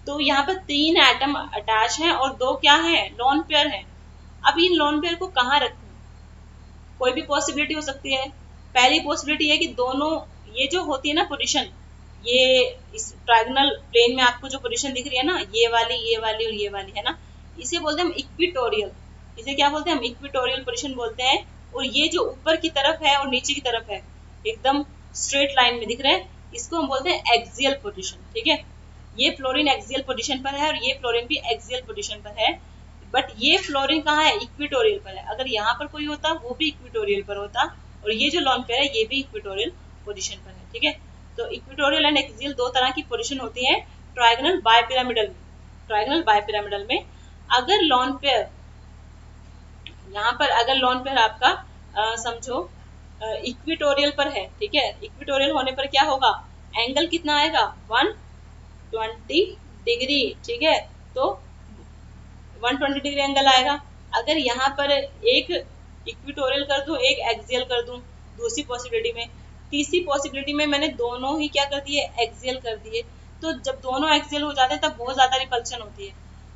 तो यहाँ पर 3 एटम अटैच हैं और 2 क्या है, लॉन पेयर है। अब इन लॉन पेयर को कहाँ रखूं, कोई भी पॉसिबिलिटी हो सकती है। पहली पॉसिबिलिटी है कि दोनों, ये जो होती है ना पोजीशन, ये इस ट्रायंगल प्लेन में आपको जो पोजीशन दिख रही है ना, ये वाली और ये वाली, है ना, इसे बोलते हैं हम इक्विटोरियल, इसे क्या बोलते हैं हम, इक्विटोरियल पोजीशन बोलते हैं। और ये जो ऊपर की तरफ है और नीचे की तरफ है एकदम स्ट्रेट लाइन में दिख रहे हैं, इसको हम बोलते हैं एक्सियल पोजीशन, ठीक है। ये फ्लोरीन एक्सियल पोजीशन पर है और ये फ्लोरीन भी एक्सियल पोजीशन पर है, बट ये फ्लोरीन कहाँ है, इक्विटोरियल पर है। अगर यहाँ पर कोई होता वो भी इक्विटोरियल पर होता, और ये जो लॉन पेयर है ये भी इक्विटोरियल पोजीशन पर है, ठीक है। तो इक्विटोरियल एंड एक्सियल 2 तरह की पोजीशन होती है ट्रायंगल बाइपिरामिडल में। ट्रायंगल बाइपिरामिडल में अगर लॉन पेयर, यहाँ पर अगर लॉन पेयर आपका समझो इक्विटोरियल पर है, ठीक है, इक्विटोरियल होने पर क्या होगा, एंगल कितना आएगा 120 डिग्री, ठीक है, तो 120 डिग्री एंगल आएगा। अगर यहाँ पर एक इक्विटोरियल कर दूं, एक एक्सियल कर दूं, दूसरी पॉसिबिलिटी में, तीसरी पॉसिबिलिटी में मैंने दोनों ही क्या कर दिए, एक्सियल कर दिए। तो जब दोनों एक्सियल हो जाते हैं तब बहुत ज्यादा रिपल्शन होती है,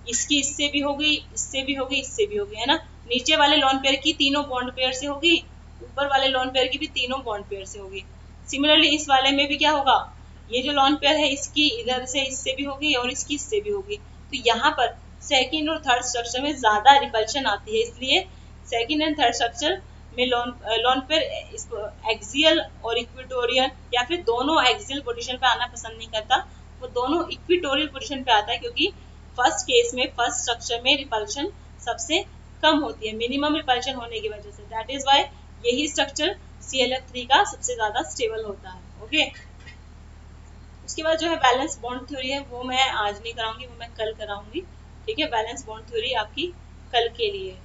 इसकी इससे भी होगी, इससे भी होगी, इससे भी होगी, है ना। नीचे वाले लोन पेयर की तीनों बॉन्ड पेयर से होगी, ऊपर वाले लोन पेयर की भी तीनों बॉन्ड पेयर से होगी। सिमिलरली इस वाले में भी क्या होगा, ये जो लोन पेयर है इसकी इधर से इससे भी होगी और इसकी इससे भी होगी। तो यहाँ पर सेकंड और थर्ड स्ट्रक्चर में ज्यादा रिपल्शन आती है, इसलिए सेकंड एंड थर्ड स्ट्रक्चर में लोन पेयर एक्सियल और इक्विटोरियल या फिर दोनों एक्सियल पोजीशन पे आना पसंद नहीं करता, वो दोनों इक्विटोरियल पोजीशन पे आता है, क्योंकि फर्स्ट केस में फर्स्ट स्ट्रक्चर में रिपल्शन सबसे कम होती है, मिनिमम रिपल्शन होने की वजह से। दैट इज वाई यही स्ट्रक्चर ClF3 का सबसे ज्यादा स्टेबल होता है। ओके, उसके बाद जो है बैलेंस बॉन्ड थ्योरी है, वो मैं आज नहीं कराऊंगी, वो मैं कल कराऊंगी, ठीक है। बैलेंस बॉन्ड थ्योरी आपकी कल के लिए।